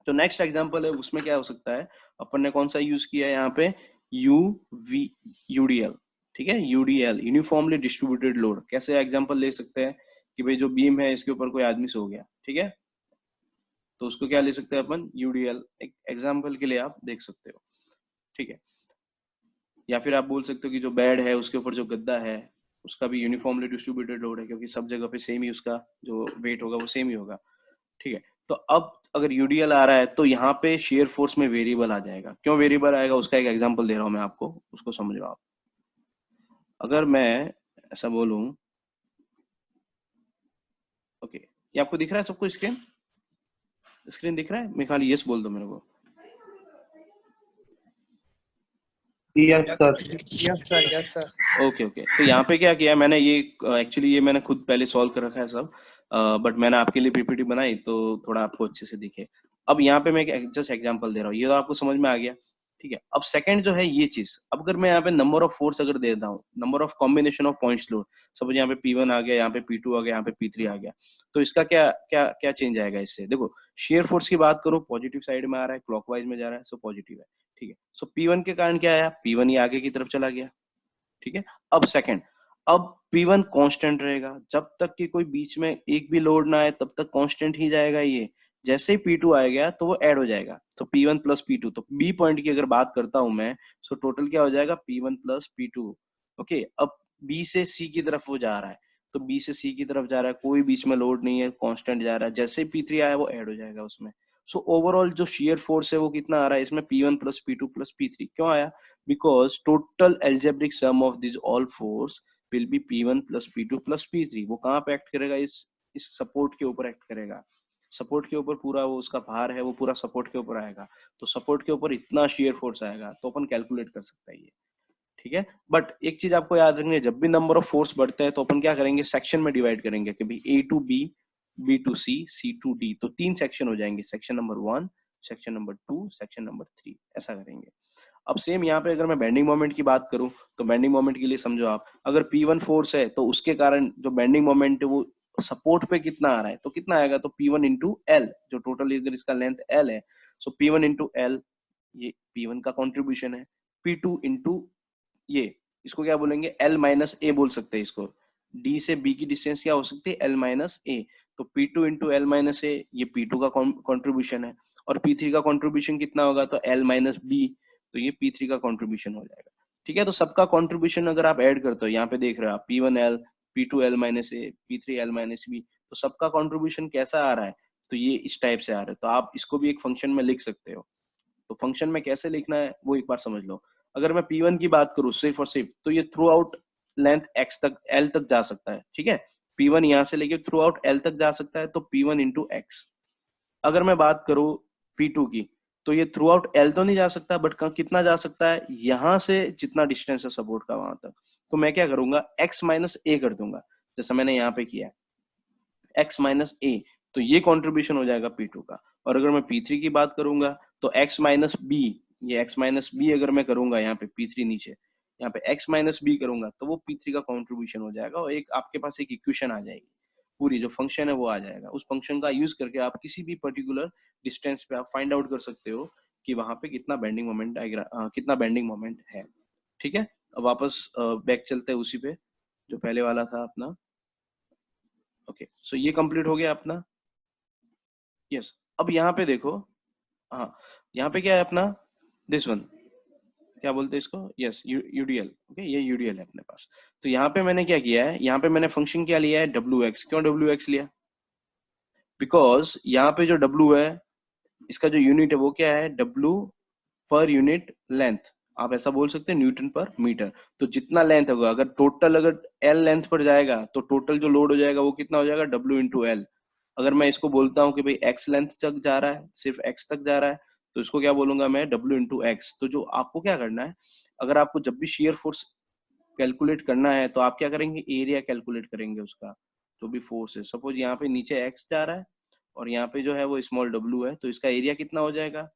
तो नेक्स्ट एग्जांपल है, उसमें क्या हो सकता है, अपन ने कौन सा यूज किया है यहाँ पे, यू वी यूडीएल, ठीक है। यूडीएल यूनिफॉर्मली डिस्ट्रीब्यूटेड लोड, कैसे एग्जांपल ले सकते हैं कि भाई जो बीम है इसके ऊपर कोई आदमी सो गया, ठीक है, तो उसको क्या ले सकते हैं अपन, यूडीएल, एक एग्जांपल के लिए आप देख सकते हो, ठीक है। या फिर आप बोल सकते हो कि जो बेड है उसके ऊपर जो गद्दा है उसका भी यूनिफॉर्मली डिस्ट्रीब्यूटेड लोड है, क्योंकि सब जगह पे सेम ही उसका जो वेट होगा वो सेम ही होगा, ठीक है। तो अब अगर यूडीएल आ रहा है तो यहाँ पे शेयर फोर्स में वेरिएबल आ जाएगा। क्यों वेरिएबल आएगा, उसका एक एग्जांपल दे रहा हूं मैं आपको, उसको समझो आप। अगर मैं ऐसा बोलूं, ओके, ये आपको दिख रहा है सबको, स्क्रीन स्क्रीन दिख रहा है, मैं खाली यस बोल दो मेरे को। Yes sir. Yes sir, yes sir. Okay okay, तो यहाँ पे क्या किया मैंने, ये एक्चुअली ये मैंने खुद पहले सॉल्व कर रखा है सब, बट मैंने आपके लिए पीपीटी बनाई तो थोड़ा आपको अच्छे से दिखे। अब यहाँ पे मैं जस्ट एग्जांपल दे रहा हूँ, ये तो आपको समझ में आ गया, ठीक है। अब सेकंड जो है ये चीज, अब अगर मैं यहाँ पे नंबर ऑफ फोर्स अगर दे देता हूँ, number of combination of points load, suppose यहाँ पे P1 आ गया, यहाँ पे P2 आ गया, यहाँ पे P3 आ गया, तो इसका क्या क्या क्या चेंज आएगा इससे, देखो शेयर फोर्स की बात करूँ, पॉजिटिव साइड में आ रहा है, क्लॉकवाइज में जा रहा है, सो पॉजिटिव है, ठीक है। सो P1 के कारण क्या आया, P1 ही आगे की तरफ चला गया, ठीक है। अब सेकंड, अब P1 कांस्टेंट रहेगा, जब तक कि कोई बीच में एक भी लोड ना आए तब तक कांस्टेंट ही जाएगा ये। जैसे ही P2 आएगा तो वो ऐड हो जाएगा, तो P1 प्लस P2, तो B पॉइंट की अगर बात करता हूं मैं, सो टोटल क्या हो जाएगा, P1 प्लस P2, ओके। अब B से C की तरफ वो जा रहा है, तो B से C की तरफ जा रहा है, कोई बीच में लोड नहीं है, कांस्टेंट जा रहा है, जैसे ही P3 आया वो ऐड हो जाएगा उसमें। सो ओवरऑल जो शेयर फोर्स है वो कितना आ रहा है इसमें, P1 plus P2 plus P3, क्यों आया, because total algebraic sum of these all force will be P1 plus P2 plus P3। वो कहाँ पे एक्ट करेगा, इस सपोर्ट के ऊपर एक्ट करेगा, सपोर्ट के ऊपर पूरा वो उसका भार है वो पूरा सपोर्ट के ऊपर आएगा, तो सपोर्ट के ऊपर इतना शेयर फोर्स आएगा, तो अपन कैलकुलेट कर सकता है ये, ठीक है। बट एक चीज आपको याद रखनी है, जब भी नंबर ऑफ फोर्स बढ़ते हैं तो अपन क्या करेंगे, सेक्शन में डिवाइड करेंगे कि भाई A to B, B to C, C to D, तो 3 सेक्शन हो जाएंगे, section number 1, section number 2, section number 3, ऐसा करेंगे। अब सेम यहाँ पे अगर मैं बेंडिंग मोमेंट की बात करूं, तो बेंडिंग मोमेंट के लिए समझो आप, अगर P1 फोर्स है तो उसके कारण जो बेंडिंग मोमेंट है वो सपोर्ट पे कितना आ रहा है, तो कितना आएगा, तो P1 इंटू एल, जो टोटल इधर इसका लेंथ L है, सो P1 इंटू एल, ये P1 का कॉन्ट्रीब्यूशन है, P2 इंटू ये, इसको क्या बोलेंगे, L माइनस ए बोल सकते हैं इसको, D से B की डिस्टेंस क्या हो सकती है, L माइनस ए, तो P2 इंटू एल माइनस ए, ये P2 का कॉन्ट्रीब्यूशन है, और P3 का कॉन्ट्रीब्यूशन कितना होगा, तो L माइनस बी, तो ये P3 का कंट्रीब्यूशन हो जाएगा, ठीक है। तो सबका कंट्रीब्यूशन अगर आप ऐड करते हो, यहाँ पे देख रहे हो आप, P1L, P2L माइनस ए, P3L माइनस बी, तो सबका कंट्रीब्यूशन कैसा आ रहा है, तो ये इस टाइप से आ रहा है, तो आप इसको भी एक फंक्शन में लिख सकते हो। तो फंक्शन में कैसे लिखना है वो एक बार समझ लो। अगर मैं P1 की बात करूँ सिर्फ और सिर्फ, तो ये थ्रू आउट लेंथ x तक, L तक जा सकता है, ठीक है। P1 यहाँ से लेके थ्रू आउट L तक जा सकता है, तो P1 इंटू एक्स। अगर मैं बात करूं P2 की, तो ये थ्रू आउट L तो नहीं जा सकता, बट कितना जा सकता है, यहां से जितना डिस्टेंस है सपोर्ट का वहां तक, तो मैं क्या करूंगा, x माइनस ए कर दूंगा, जैसा मैंने यहाँ पे किया x माइनस ए, तो ये कंट्रीब्यूशन हो जाएगा P2 का। और अगर मैं P3 की बात करूंगा, तो x माइनस बी, ये x माइनस बी अगर मैं करूंगा यहाँ पे P3 नीचे, यहाँ पे x माइनस बी करूंगा, तो वो P3 का कंट्रीब्यूशन हो जाएगा, और एक आपके पास एक इक्वेशन आ जाएगी, पूरी जो फंक्शन है वो आ जाएगा। उस फंक्शन का यूज करके आप किसी भी पर्टिकुलर डिस्टेंस पे आप फाइंड आउट कर सकते हो कि वहां पे कितना बेंडिंग मोमेंट कितना बेंडिंग मोमेंट है, ठीक है। अब वापस बैक चलते हैं उसी पे जो पहले वाला था अपना, ओके। सो ये कंप्लीट हो गया अपना, यस। अब यहाँ पे देखो, हाँ, यहाँ पे क्या है अपना, दिस वन, क्या बोलते हैं इसको, यस यूडीएल, ओके, ये यूडीएल है अपने पास। तो यहाँ पे मैंने क्या किया है, यहाँ पे मैंने फंक्शन क्या लिया है, WX। क्यों WX लिया, बिकॉज यहाँ पे जो W है इसका जो यूनिट है वो क्या है, W पर यूनिट लेंथ, आप ऐसा बोल सकते हैं न्यूटन पर मीटर। तो जितना लेंथ होगा, अगर टोटल अगर L लेंथ पर जाएगा तो टोटल जो लोड हो जाएगा वो कितना हो जाएगा, W इंटू एल। अगर मैं इसको बोलता हूँ कि भाई X लेंथ तक जा रहा है, सिर्फ X तक जा रहा है, तो इसको क्या बोलूंगा मैं, W इंटू एक्स। तो जो आपको क्या करना है, अगर आपको जब भी शेयर फोर्स कैलकुलेट करना है तो आप क्या करेंगे, एरिया कैलकुलेट करेंगे उसका, जो भी फोर्स है। सपोज यहाँ पे नीचे एक्स जा रहा है और यहाँ पे जो है वो स्मॉल डब्ल्यू है, तो इसका एरिया कितना हो जाएगा,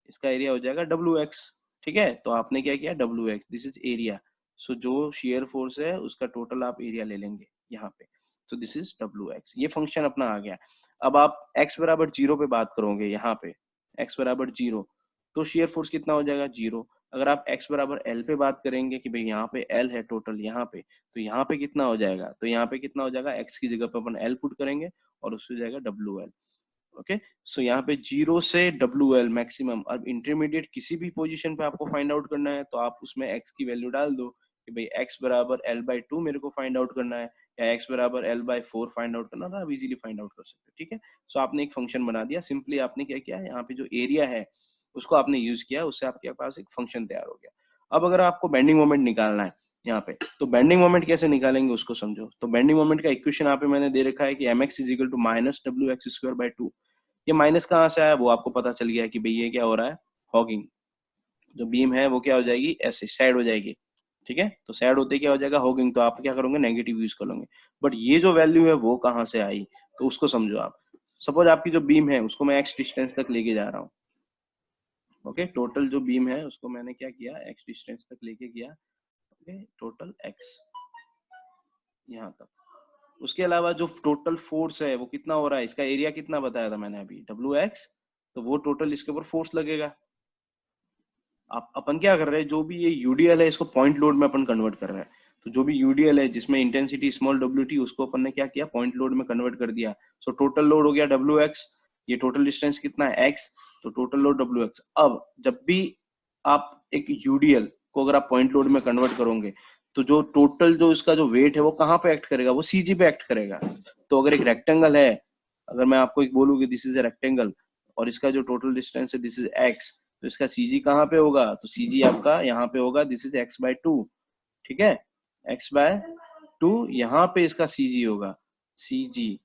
इसका एरिया हो जाएगा डब्ल्यू एक्स। ठीक है, तो आपने क्या किया, W X, this is area. So जो शेयर फोर्स है उसका टोटल आप एरिया ले लेंगे यहाँ पे, तो दिस इज डब्ल्यू एक्स। ये फंक्शन अपना आ गया। अब आप एक्स बराबर जीरो पे बात करोगे, यहाँ पे एक्स बराबर जीरो, तो शेयर फोर्स कितना हो जाएगा, जीरो। अगर आप एक्स बराबर एल पे बात करेंगे कि भाई यहाँ पे एल है टोटल यहाँ पे, तो यहाँ पे कितना हो जाएगा, तो यहाँ पे कितना हो जाएगा, एक्स की जगह पे अपन एल पुट करेंगे और उससे हो जाएगा डब्ल्यू एल। ओके, सो यहाँ पे जीरो से डब्ल्यू एल मैक्सिमम। अब इंटरमीडिएट किसी भी पोजीशन पे आपको फाइंड आउट करना है तो आप उसमें एक्स की वैल्यू डाल दो कि भाई एक्स बराबर एल बाई टू मेरे को फाइंड आउट करना है, या एक्स बराबर L by four find out करना था, आप इजीली फाइंड आउट कर सकते हो। ठीक है, सो आपने एक फंक्शन बना दिया, सिंपली आपने क्या किया, यहाँ पे जो एरिया है उसको आपने यूज किया, उससे आपके पास एक फंक्शन तैयार हो गया। अब अगर आपको बेंडिंग मोमेंट निकालना है यहाँ पे, तो बेंडिंग मोमेंट कैसे निकालेंगे उसको समझो। तो बेंडिंग मोमेंट का इक्वेशन यहाँ पे मैंने दे रखा है कि mx is equal to minus W X square by two. ये माइनस कहाँ से आया वो आपको पता चल गया कि भाई ये क्या हो रहा है, हॉगिंग। जो बीम है वो क्या हो जाएगी, ऐसे साइड हो जाएगी। ठीक है, तो साइड होते क्या हो जाएगा, हॉगिंग। तो आप क्या करोगे, नेगेटिव यूज कर लोगे। बट ये जो वैल्यू है वो कहाँ से आई, तो उसको समझो आप। सपोज आपकी जो बीम है उसको मैं एक्स डिस्टेंस तक लेके जा रहा हूँ। ओके, टोटल जो बीम है उसको मैंने क्या किया, एक्स डिस्टेंस तक लेके गया। ओके, टोटल एक्स यहाँ तक। उसके अलावा जो टोटल फोर्स है वो कितना हो रहा है, इसका एरिया कितना बताया था मैंने अभी, डब्ल्यू एक्स। तो वो टोटल इसके ऊपर फोर्स लगेगा। आप अपन क्या कर रहे हैं, जो भी ये यूडीएल है इसको पॉइंट लोड में अपन कन्वर्ट कर रहे हैं। तो जो भी यूडीएल है जिसमें इंटेंसिटी स्मॉल डब्ल्यू टी, उसको अपन ने क्या किया, पॉइंट लोड में कन्वर्ट कर दिया। सो टोटल लोड हो गया डब्ल्यू एक्स। ये टोटल डिस्टेंस कितना है, एक्स, तो टोटल लोड डब्ल्यू एक्स। अब जब भी आप एक यूडीएल को अगर आप पॉइंट लोड में कन्वर्ट करोगे, तो जो टोटल जो इसका जो वेट है वो कहाँ पे एक्ट करेगा, वो सीजी पे एक्ट करेगा। तो अगर एक रेक्टेंगल है, अगर मैं आपको एक बोलूँ कि दिस इज ए रेक्टेंगल और इसका जो टोटल डिस्टेंस है दिस इज एक्स, तो इसका सीजी कहाँ पे होगा, तो सीजी आपका यहाँ पे होगा, this is x by to. ठीक है, एक्स बाय टू, यहाँ पे इसका सीजी होगा, सीजी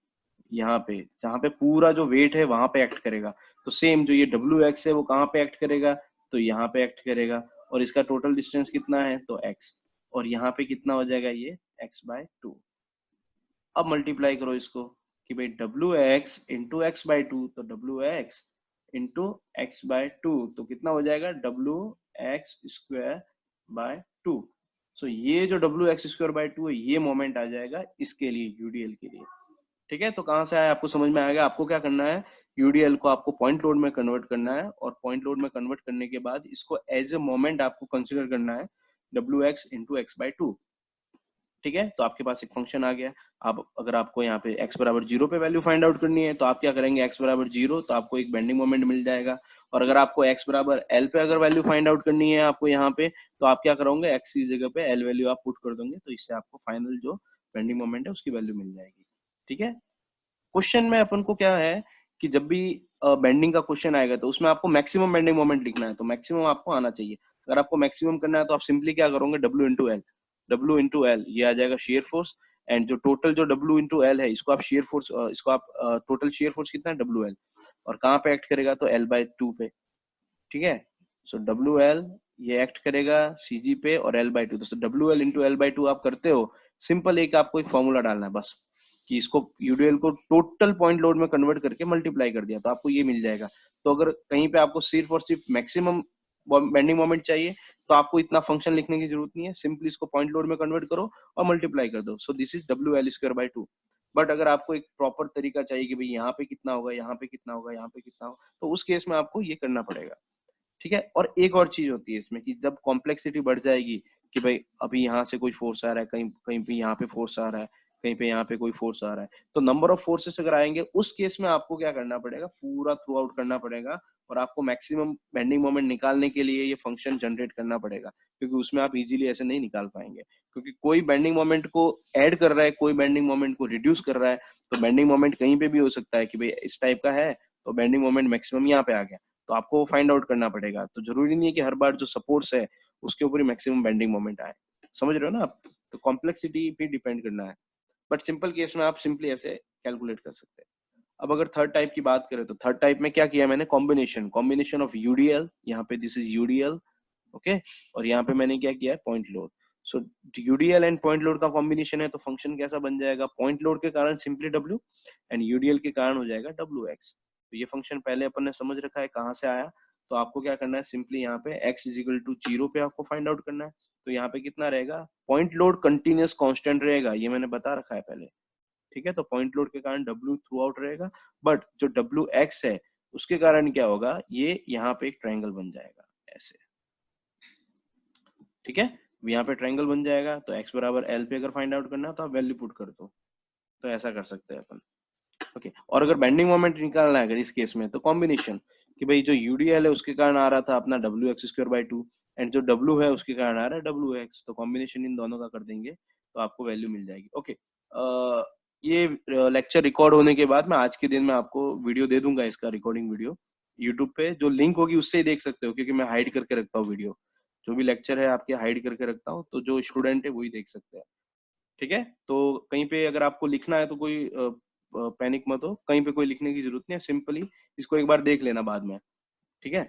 यहाँ पे, जहाँ पे पूरा जो वेट है वहां पे एक्ट करेगा। तो सेम जो ये डब्ल्यू एक्स है वो कहाँ पे एक्ट करेगा, तो यहाँ पे एक्ट करेगा। और इसका टोटल डिस्टेंस कितना है, तो एक्स, और यहाँ पे कितना हो जाएगा, ये एक्स बाय टू। अब मल्टीप्लाई करो इसको कि भाई W X into X by two, तो W X into X by two, तो कितना हो जाएगा, W X square by two. So ये जो W X square by two है ये मोमेंट आ जाएगा इसके लिए, यूडीएल के लिए। ठीक है, तो कहाँ से आया आपको समझ में आएगा। आपको क्या करना है, यूडीएल को आपको पॉइंट लोड में कन्वर्ट करना है, और पॉइंट लोड में कन्वर्ट करने के बाद इसको एज ए मोमेंट आपको कंसिडर करना है, W X into X by to. ठीक है, तो आपके पास एक फंक्शन आ गया। अब अगर आपको यहाँ पे x बराबर जीरो पे वैल्यू फाइंड आउट करनी है तो आप क्या करेंगे, x बराबर जीरो, तो आपको एक बेंडिंग मोमेंट मिल जाएगा। और अगर आपको x बराबर l पे अगर वैल्यू फाइंड आउट करनी है आपको यहाँ पे, तो आप क्या करोगे, x की जगह पे l वैल्यू आप पुट कर दोगे, तो इससे आपको फाइनल जो बेंडिंग मोमेंट है उसकी वैल्यू मिल जाएगी। ठीक है, क्वेश्चन में अपन को क्या है कि जब भी बेंडिंग का क्वेश्चन आएगा तो उसमें आपको मैक्सिमम बेंडिंग मोमेंट लिखना है, तो मैक्सिमम आपको आना चाहिए। अगर आपको मैक्सिमम करना है तो आप सिंपली क्या करोगे, W into L, W into L ये आ जाएगा शेयर फोर्स। एंड जो टोटल जो डब्ल्यू इंटू एल है इसको आप शेयर फोर्स, इसको आप टोटल शेयर फोर्स कितना है, डब्ल्यू एल, और कहाँ पे एक्ट करेगा, तो एल बाय टू पे। ठीक है, सो डब्ल्यू एल ये एक्ट करेगा सीजी पे और एल बाय टू, तो W L into L by two आप करते हो। सिंपल एक आपको एक फॉर्मूला डालना है बस, कि इसको यूडीएल को टोटल पॉइंट लोड में कन्वर्ट करके मल्टीप्लाई कर दिया तो आपको ये मिल जाएगा। तो अगर कहीं पे आपको सिर्फ और सिर्फ मैक्सिमम बेंडिंग मोमेंट चाहिए तो आपको इतना फंक्शन लिखने की जरूरत नहीं है, सिंपली इसको पॉइंट लोड में कन्वर्ट करो और मल्टीप्लाई कर दो। So this is W L square by to. But अगर आपको एक प्रॉपर तरीका चाहिए कि भाई यहाँ पे कितना होगा, यहाँ पे कितना होगा, यहाँ पे कितना होगा, तो उस केस में आपको ये करना पड़ेगा। ठीक है, और एक और चीज होती है इसमें कि जब कॉम्प्लेक्सिटी बढ़ जाएगी कि भाई अभी यहाँ से कोई फोर्स आ रहा है, कहीं कहीं पे यहाँ पे फोर्स आ रहा है, कहीं पे यहाँ पे कोई फोर्स आ रहा है, तो नंबर ऑफ फोर्सेस अगर आएंगे उस केस में आपको क्या करना पड़ेगा, पूरा थ्रू आउट करना पड़ेगा, और आपको मैक्सिमम बेंडिंग मोमेंट निकालने के लिए ये फंक्शन जनरेट करना पड़ेगा, क्योंकि उसमें आप इजीली ऐसे नहीं निकाल पाएंगे। क्योंकि कोई बेंडिंग मोमेंट को ऐड कर रहा है, कोई बेंडिंग मोमेंट को रिड्यूस कर रहा है, तो बेंडिंग मोमेंट कहीं पे भी हो सकता है कि भाई इस टाइप का है तो बेंडिंग मोमेंट मैक्सिमम यहाँ पे आ गया, तो आपको फाइंड आउट करना पड़ेगा। तो जरूरी नहीं है कि हर बार जो सपोर्ट्स है उसके ऊपर ही मैक्सिमम बेंडिंग मोमेंट आए, समझ रहे हो ना आप। तो कॉम्प्लेक्सिटी पे डिपेंड करना है, बट सिंपल केस में आप सिंपली ऐसे कैलकुलेट कर सकते हैं। अब अगर थर्ड टाइप की बात करें तो थर्ड टाइप में क्या किया मैंने, कॉम्बिनेशन ऑफ यूडीएल, यहाँ पे दिस इज यूडीएल, ओके, और यहाँ पे मैंने क्या किया है, point load. So UDL and point load का कॉम्बिनेशन है, तो फंक्शन कैसा बन जाएगा, पॉइंट लोड के कारण सिंपली डब्ल्यू एंड यूडीएल के कारण हो जाएगा डब्ल्यू एक्स। तो ये फंक्शन पहले अपन ने समझ रखा है कहाँ से आया, तो आपको क्या करना है, सिंपली यहाँ पे x इज इक्वल टू 0 पे आपको फाइंड आउट करना है। तो यहाँ पे कितना रहेगा, पॉइंट लोड कंटिन्यूअस कांस्टेंट रहेगा, ये मैंने बता रखा है पहले, ठीक है। तो पॉइंट लोड के कारण W थ्रू आउट रहेगा, बट जो WX है उसके कारण क्या होगा, ये यहाँ पे एक ट्रायंगल बन जाएगा ऐसे, ठीक है। यहाँ पे ट्रायंगल बन जाएगा, तो x बराबर L पे अगर फाइंड आउट करना है तो आप वैल्यू पुट कर दो, तो ऐसा कर सकते हैं अपन, ओके। और अगर बेंडिंग मोमेंट निकालना है अगर इस केस में, तो कॉम्बिनेशन कि भाई जो यूडीएल है उसके कारण आ रहा था अपना W X square by 2 and जो डब्ल्यू है उसके कारण आ रहा है डब्ल्यू एक्स, तो कॉम्बिनेशन इन दोनों का कर देंगे तो आपको वैल्यू मिल जाएगी, ओके। ये लेक्चर रिकॉर्ड होने के बाद मैं आज के दिन में आपको वीडियो दे दूंगा, इसका रिकॉर्डिंग वीडियो यूट्यूब पे, जो लिंक होगी उससे ही देख सकते हो, क्योंकि मैं हाइड करके रखता हूँ वीडियो, जो भी लेक्चर है आपके हाइड करके रखता हूँ, तो जो स्टूडेंट है वही देख सकते हैं, ठीक है। तो कहीं पे अगर आपको लिखना है तो कोई पैनिक मत हो, कहीं पे कोई लिखने की जरूरत नहीं है, सिंपली इसको एक बार देख लेना बाद में, ठीक है।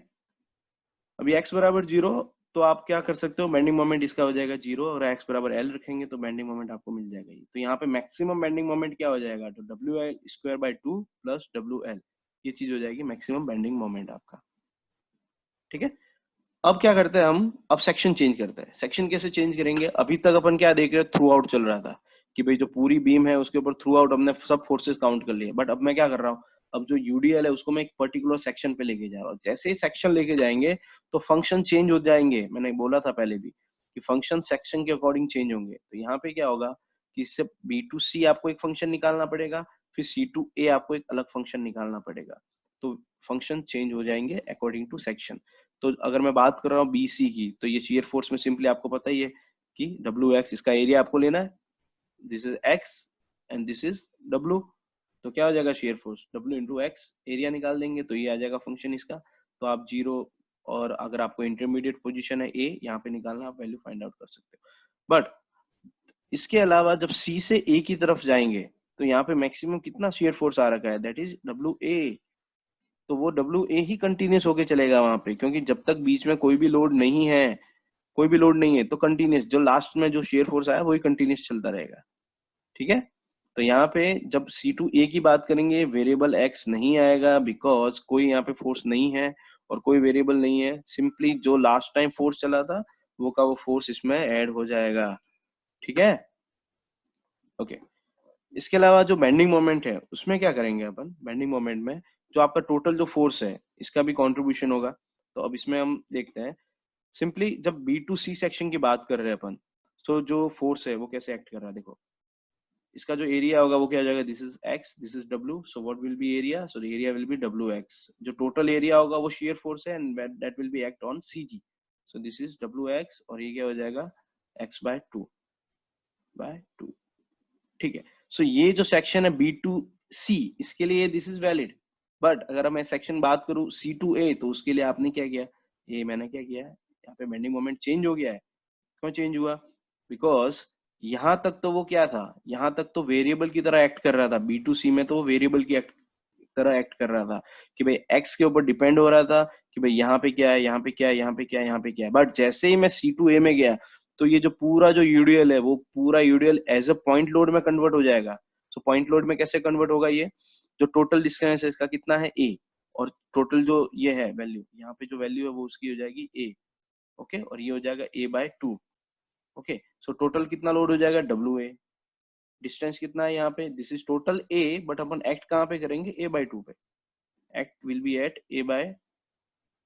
अभी x बराबर 0, तो आप क्या कर सकते हो, बेंडिंग मोमेंट इसका हो जाएगा 0, और x बराबर L रखेंगे तो बेंडिंग मोमेंट आपको मिल जाएगा ये। तो यहाँ पे मैक्सिमम बेंडिंग मोमेंट क्या हो जाएगा, तो W L square by 2 plus W L, ये चीज हो जाएगी मैक्सिमम बेंडिंग मोमेंट आपका, ठीक है। अब क्या करते हैं हम, अब सेक्शन चेंज करते हैं। सेक्शन कैसे चेंज करेंगे, अभी तक अपन क्या देख रहे हैं, थ्रू आउट चल रहा था कि भाई जो पूरी बीम है उसके ऊपर थ्रू आउट हमने सब फोर्सेस काउंट कर लिए, बट अब मैं क्या कर रहा हूँ, अब जो यूडीएल है उसको मैं एक पर्टिकुलर सेक्शन पे लेके जा रहा हूँ। जैसे ही सेक्शन लेके जाएंगे तो फंक्शन चेंज हो जाएंगे, मैंने बोला था पहले भी कि फंक्शन सेक्शन के अकॉर्डिंग चेंज होंगे। तो यहाँ पे क्या होगा कि इससे बी टू सी आपको एक फंक्शन निकालना पड़ेगा, फिर सी टू ए आपको एक अलग फंक्शन निकालना पड़ेगा, तो फंक्शन चेंज हो जाएंगे अकॉर्डिंग टू सेक्शन। तो अगर मैं बात कर रहा हूँ BC की, तो ये शियर फोर्स में सिंपली आपको पता ही है कि WX, इसका एरिया आपको लेना है, this is X and this is W, तो क्या हो जाएगा shear force W into x, area निकाल देंगे तो ये आ जाएगा फंक्शन इसका। तो आप 0, और अगर आपको इंटरमीडिएट पोजीशन है A, यहाँ पे निकालना, आप वैल्यू फाइंड आउट कर सकते हो। बट इसके अलावा जब C से A की तरफ जाएंगे तो यहाँ पे मैक्सिमम कितना शियर फोर्स आ रखा है, दैट इज WA, तो वो WA ही कंटिन्यूस होके चलेगा वहां पे, क्योंकि जब तक बीच में कोई भी लोड नहीं है, कोई भी लोड नहीं है, तो कंटिन्यूस जो लास्ट में जो शेयर फोर्स आया वही कंटिन्यूस चलता रहेगा, ठीक है। तो यहाँ पे जब C2A की बात करेंगे, वेरिएबल x नहीं आएगा, बिकॉज कोई यहाँ पे फोर्स नहीं है और कोई वेरिएबल नहीं है, सिंपली जो लास्ट टाइम फोर्स चला था वो का वो फोर्स इसमें ऐड हो जाएगा, ठीक है, ओके। इसके अलावा जो बेंडिंग मोमेंट है उसमें क्या करेंगे अपन, बेंडिंग मोमेंट में जो आपका टोटल जो फोर्स है इसका भी कंट्रीब्यूशन होगा। तो अब इसमें हम देखते हैं, सिंपली जब बी टू सी सेक्शन की बात कर रहे हैं अपन, तो जो फोर्स है वो कैसे एक्ट कर रहा है, देखो इसका जो एरिया होगा वो क्या हो जाएगा, this is x, this is w, so what will be area, so the area will be wx, जो टोटल एरिया होगा वो शियर फोर्स है and that will B act on cg, so this is wx, और ये क्या हो जाएगा x bye 2, ठीक है। सो ये जो सेक्शन है B2C, इसके लिए दिस इज वैलिड, बट अगर मैं सेक्शन बात करूं C2A, तो उसके लिए आपने क्या किया, ये मैंने क्या किया है, यहाँ पे बेंडिंग मोमेंट चेंज हो गया है। क्यों चेंज हुआ, बिकॉज यहाँ तक तो वो क्या था, यहाँ तक तो वेरिएबल की तरह एक्ट कर रहा था, B2C में तो वो वेरिएबल की तरह एक्ट कर रहा था कि भाई x के ऊपर डिपेंड हो रहा था कि भाई यहाँ पे क्या है, यहाँ पे क्या है, यहाँ पे क्या है, यहाँ पे क्या है, बट जैसे ही मैं C2A में गया तो ये जो पूरा जो यूडीएल है वो पूरा UDL as a point load में कन्वर्ट हो जाएगा। सो पॉइंट लोड में कैसे कन्वर्ट होगा, ये जो टोटल डिस्टेंस है इसका कितना है A, और टोटल जो ये है वैल्यू, यहाँ पे जो वैल्यू है वो उसकी हो जाएगी A, ओके, और ये हो जाएगा A by 2, okay. So total कितना लोड हो जाएगा WA, डिस्टेंस कितना है यहाँ पे, this is total A, but अपन एक्ट कहाँ पे करेंगे, A बाय 2 पे, act will be at A by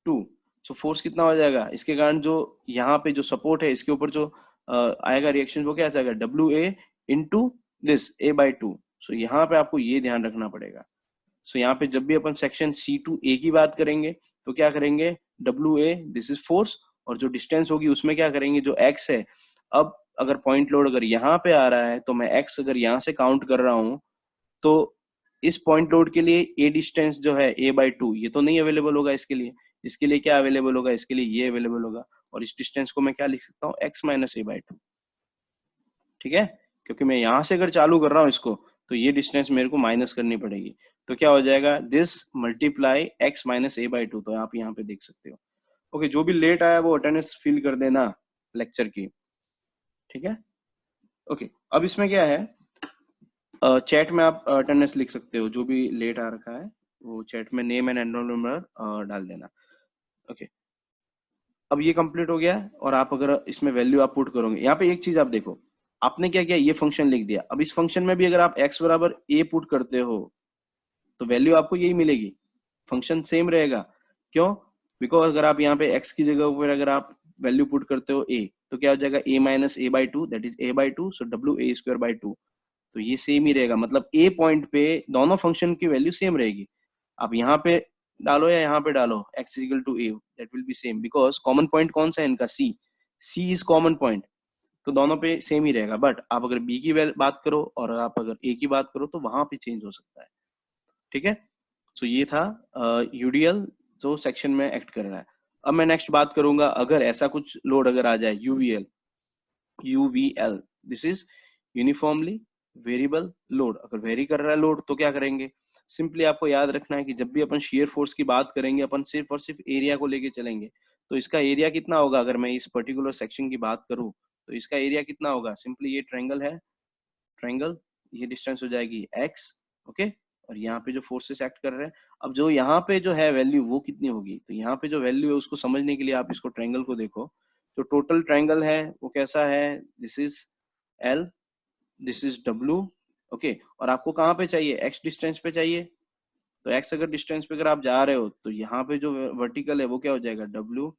2। So force कितना हो जाएगा, इसके कारण जो यहाँ पे जो सपोर्ट है इसके ऊपर जो आएगा रिएक्शन, वो क्या आएगा WA into this A by 2। So यहाँ पे आपको ये ध्यान रखना पड़ेगा। सो यहाँ पे जब भी अपन सेक्शन C2A की बात करेंगे तो क्या करेंगे, WA दिस इज फोर्स, और जो डिस्टेंस होगी उसमें क्या करेंगे, जो x है, अब अगर पॉइंट लोड अगर यहाँ पे आ रहा है तो मैं x अगर यहाँ से काउंट कर रहा हूँ, तो इस पॉइंट लोड के लिए A डिस्टेंस जो है A बाय 2 ये तो नहीं अवेलेबल होगा, इसके लिए क्या अवेलेबल होगा, इसके लिए ये अवेलेबल होगा, और इस डिस्टेंस को मैं क्या लिख सकता हूँ, x माइनस A बाय 2, ठीक है, क्योंकि मैं यहाँ से अगर चालू कर रहा हूँ इसको तो ये डिस्टेंस मेरे को माइनस करनी पड़ेगी। तो क्या हो जाएगा, this multiply x minus a by 2। तो आप यहाँ पे देख सकते हो। ओके, जो भी लेट आया वो अटेंडेंस फिल कर देना लेक्चर की, ठीक है। ओके, अब इसमें क्या है, चैट में आप अटेंडेंस लिख सकते हो, जो भी लेट आ रखा है वो चैट में नेम एंड एनरोल नंबर डाल देना। ओके, अब ये कंप्लीट हो गया है, और आप अगर इसमें वैल्यू आप पुट करोगे, यहाँ पे एक चीज आप देखो, आपने क्या किया, ये फंक्शन लिख दिया। अब इस फंक्शन में भी अगर आप x बराबर a पुट करते हो तो वैल्यू आपको यही मिलेगी, फंक्शन सेम रहेगा। क्यों? बिकॉज अगर आप यहाँ पे x की जगह पर अगर आप वैल्यू पुट करते हो a, तो क्या हो जाएगा, a minus a by 2, that is a by 2, so w a square by 2। तो ये सेम ही रहेगा, मतलब a पॉइंट पे दोनों फंक्शन की वैल्यू सेम रहेगी। आप यहाँ पे डालो या यहाँ पे डालो, x equal to a, that will be same, because common point कौन सा है इनका, c इज कॉमन पॉइंट, तो दोनों पे सेम ही रहेगा। बट आप अगर b की बात करो और आप अगर a की बात करो तो वहां पे चेंज हो सकता है, ठीक है। सो ये था यूडीएल जो सेक्शन में एक्ट कर रहा है। अब मैं नेक्स्ट बात करूंगा, अगर ऐसा कुछ लोड अगर आ जाए, UVL, this is uniformly variable load. अगर वेरी कर रहा है लोड तो क्या करेंगे, सिंपली आपको याद रखना है कि जब भी अपन शेयर फोर्स की बात करेंगे अपन सिर्फ और सिर्फ एरिया को लेके चलेंगे। तो इसका एरिया कितना होगा, अगर मैं इस पर्टिकुलर सेक्शन की बात करूं तो इसका एरिया कितना होगा, सिंपली ये ट्रायंगल है, ट्रायंगल, ये डिस्टेंस हो जाएगी x, ओके। और यहाँ पे जो फोर्सेस एक्ट कर रहे हैं, अब जो यहाँ पे जो है वैल्यू वो कितनी होगी, तो यहाँ पे जो वैल्यू है उसको समझने के लिए आप इसको ट्रायंगल को देखो। तो टोटल ट्रायंगल है वो कैसा है, this is L, this is W, okay. और आपको कहाँ पे चाहिए, x डिस्टेंस पे चाहिए। तो x अगर डिस्टेंस पे अगर आप जा रहे हो तो यहाँ पे जो वर्टिकल है वो क्या हो जाएगा, W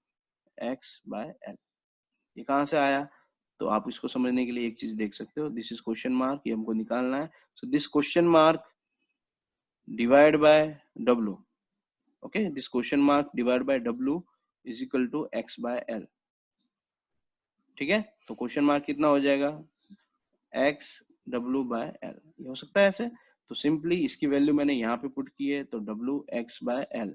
x बाय L। ये कहाँ से आया, तो आप इसको समझने के लिए एक चीज देख सकते हो, दिस इज क्वेश्चन मार्क, ये हमको निकालना है। So this question mark divide by W, okay, this question mark divide by W is equal to x by L, ठीक है। तो क्वेश्चन मार्क कितना हो जाएगा, x W बाय L, ये हो सकता है ऐसे। तो सिंपली इसकी वैल्यू मैंने यहाँ पे पुट की है, तो W x by L।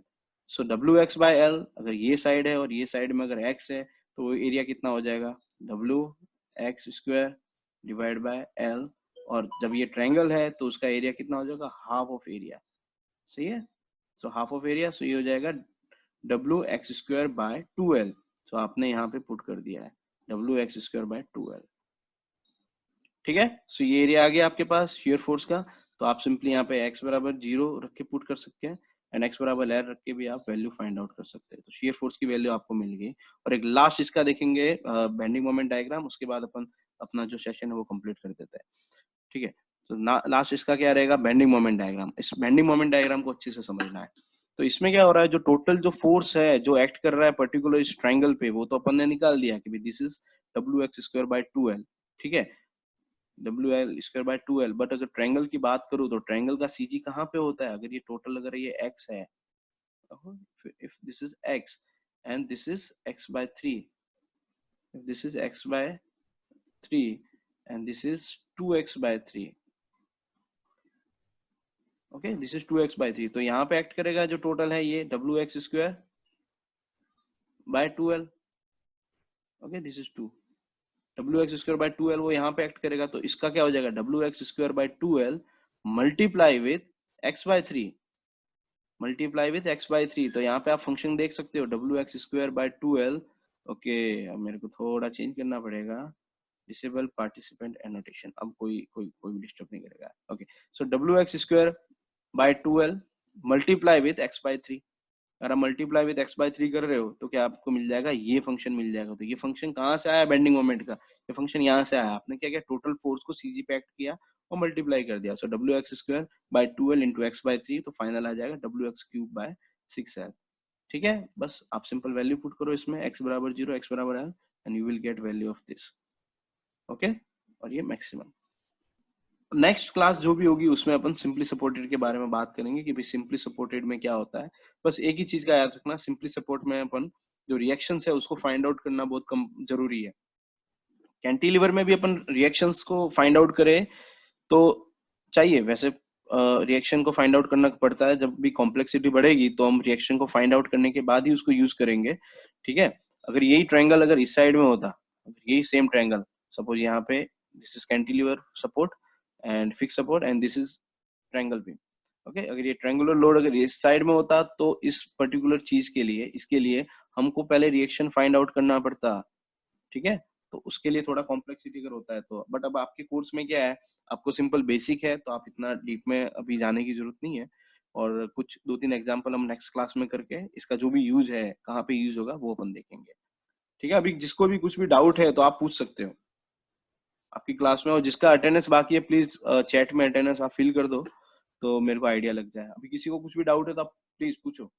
So W x by L, अगर ये साइड है और ये साइड में अगर x है तो एरिया कितना हो जाएगा, W x square divide by L। और जब ये ट्रायंगल है तो उसका एरिया कितना हो जाएगा, हाफ ऑफ एरिया, सही है। सो हाफ ऑफ एरिया, सो ये हो जाएगा W x square by 2L। सो आपने यहाँ पे पुट कर दिया है W x square by 2L, ठीक है। सो ये एरिया आ गया आपके पास शेयर फोर्स का। तो आप सिंपली यहाँ पे x बराबर 0 रख के पुट कर सकते हैं, एंड x बराबर L रख के भी आप वैल्यू फाइंड आउट कर सकते हैं। तो शेयर फोर्स की वैल्यू आपको मिल गई। और एक लास्ट इसका देखेंगे बेंडिंग मोमेंट डायग्राम, उसके बाद अपन अपना जो सेशन है वो कंप्लीट कर देते हैं, ठीक है। तो लास्ट इसका क्या रहेगा, बेंडिंग मोमेंट डायग्राम। इस बेंडिंग मोमेंट डायग्राम को अच्छे से समझना है। तो इसमें क्या हो रहा है, जो टोटल जो फोर्स है जो एक्ट कर रहा है पर्टिकुलर इस ट्रायंगल पे, वो तो अपन ने निकाल दिया कि this is WX square by 2L, ठीक है, WL square by 2L। But अगर ट्रायंगल की बात करूं तो ट्रायंगल का CG कहाँ पे होता है, अगर ये टोटल अगर ये x है, if this is x and this is x by 3, if this is x by 3 and this is 2x by 3, okay, this is 2x by 3, तो यहाँ पे एक्ट करेगा जो टोटल है ये WX square by 2L, okay, this is 2 WX square by 2L, वो यहाँ पे एक्ट करेगा। तो इसका क्या हो जाएगा, WX square by 2L multiply with x by 3, multiply with x by 3। तो यहाँ पे आप फंक्शन देख सकते हो WX square by 2L, okay. अब मेरे को थोड़ा चेंज करना पड़ेगा, डिसेबल पार्टिसिपेंट एनोटेशन, अब कोई कोई कोई भी डिस्टर्ब नहीं करेगा, okay. So WX square by 2L multiply with x by 3। अगर आप मल्टीप्लाई विद x by 3 कर रहे हो तो क्या आपको मिल जाएगा, ये फंक्शन मिल जाएगा। तो ये फंक्शन कहाँ से आया, बेंडिंग मोमेंट का, ये फंक्शन यहाँ से आया। आपने क्या किया, टोटल फोर्स को CG पे एक्ट किया और मल्टीप्लाई कर दिया। सो WX square by 2L into x by 3, तो फाइनल आ जाएगा WX क्यूब बाय 6L, ठीक है। बस आप सिंपल वैल्यू पुट करो इसमें, x बराबर 0, x बराबर L, and you will get value of this, okay. और ये मैक्सिमम। नेक्स्ट क्लास जो भी होगी उसमें अपन सिंपली सपोर्टेड के बारे में बात करेंगे कि भाई सिंपली सपोर्टेड में क्या होता है। बस एक ही चीज का याद रखना, सिंपली सपोर्ट में अपन जो रिएक्शंस है उसको फाइंड आउट करना बहुत कम जरूरी है। कैंटिलीवर में भी अपन रिएक्शंस को फाइंड आउट करें तो चाहिए, वैसे रिएक्शन को फाइंड आउट करना पड़ता है। जब भी कॉम्प्लेक्सिटी बढ़ेगी तो हम रिएक्शन को फाइंड आउट करने के बाद ही उसको यूज करेंगे, ठीक है। अगर यही ट्रायंगल अगर इस साइड में होता, यही सेम ट्रायंगल, सपोज यहाँ पे this is cantilever support and fix support and this is triangle beam. Okay, अगर ये ट्रायंगुलर लोड अगर इस साइड में होता तो इस पर्टिकुलर चीज के लिए, इसके लिए हमको पहले रिएक्शन फाइंड आउट करना पड़ता, ठीक है। तो उसके लिए थोड़ा कॉम्प्लेक्सिटी अगर होता है तो, बट अब आपके कोर्स में क्या है, आपको सिंपल बेसिक है तो आप इतना डीप में अभी जाने की जरूरत नहीं है। और कुछ 2-3 एग्जांपल हम नेक्स्ट क्लास में करके इसका जो भी यूज है, कहाँ पे यूज होगा वो अपन देखेंगे, ठीक है। अभी जिसको भी कुछ भी डाउट है तो आप पूछ सकते हो आपकी क्लास में, और जिसका अटेंडेंस बाकी है प्लीज चैट में अटेंडेंस आप फिल कर दो तो मेरे को आइडिया लग जाए। अभी किसी को कुछ भी डाउट है तो आप प्लीज पूछो।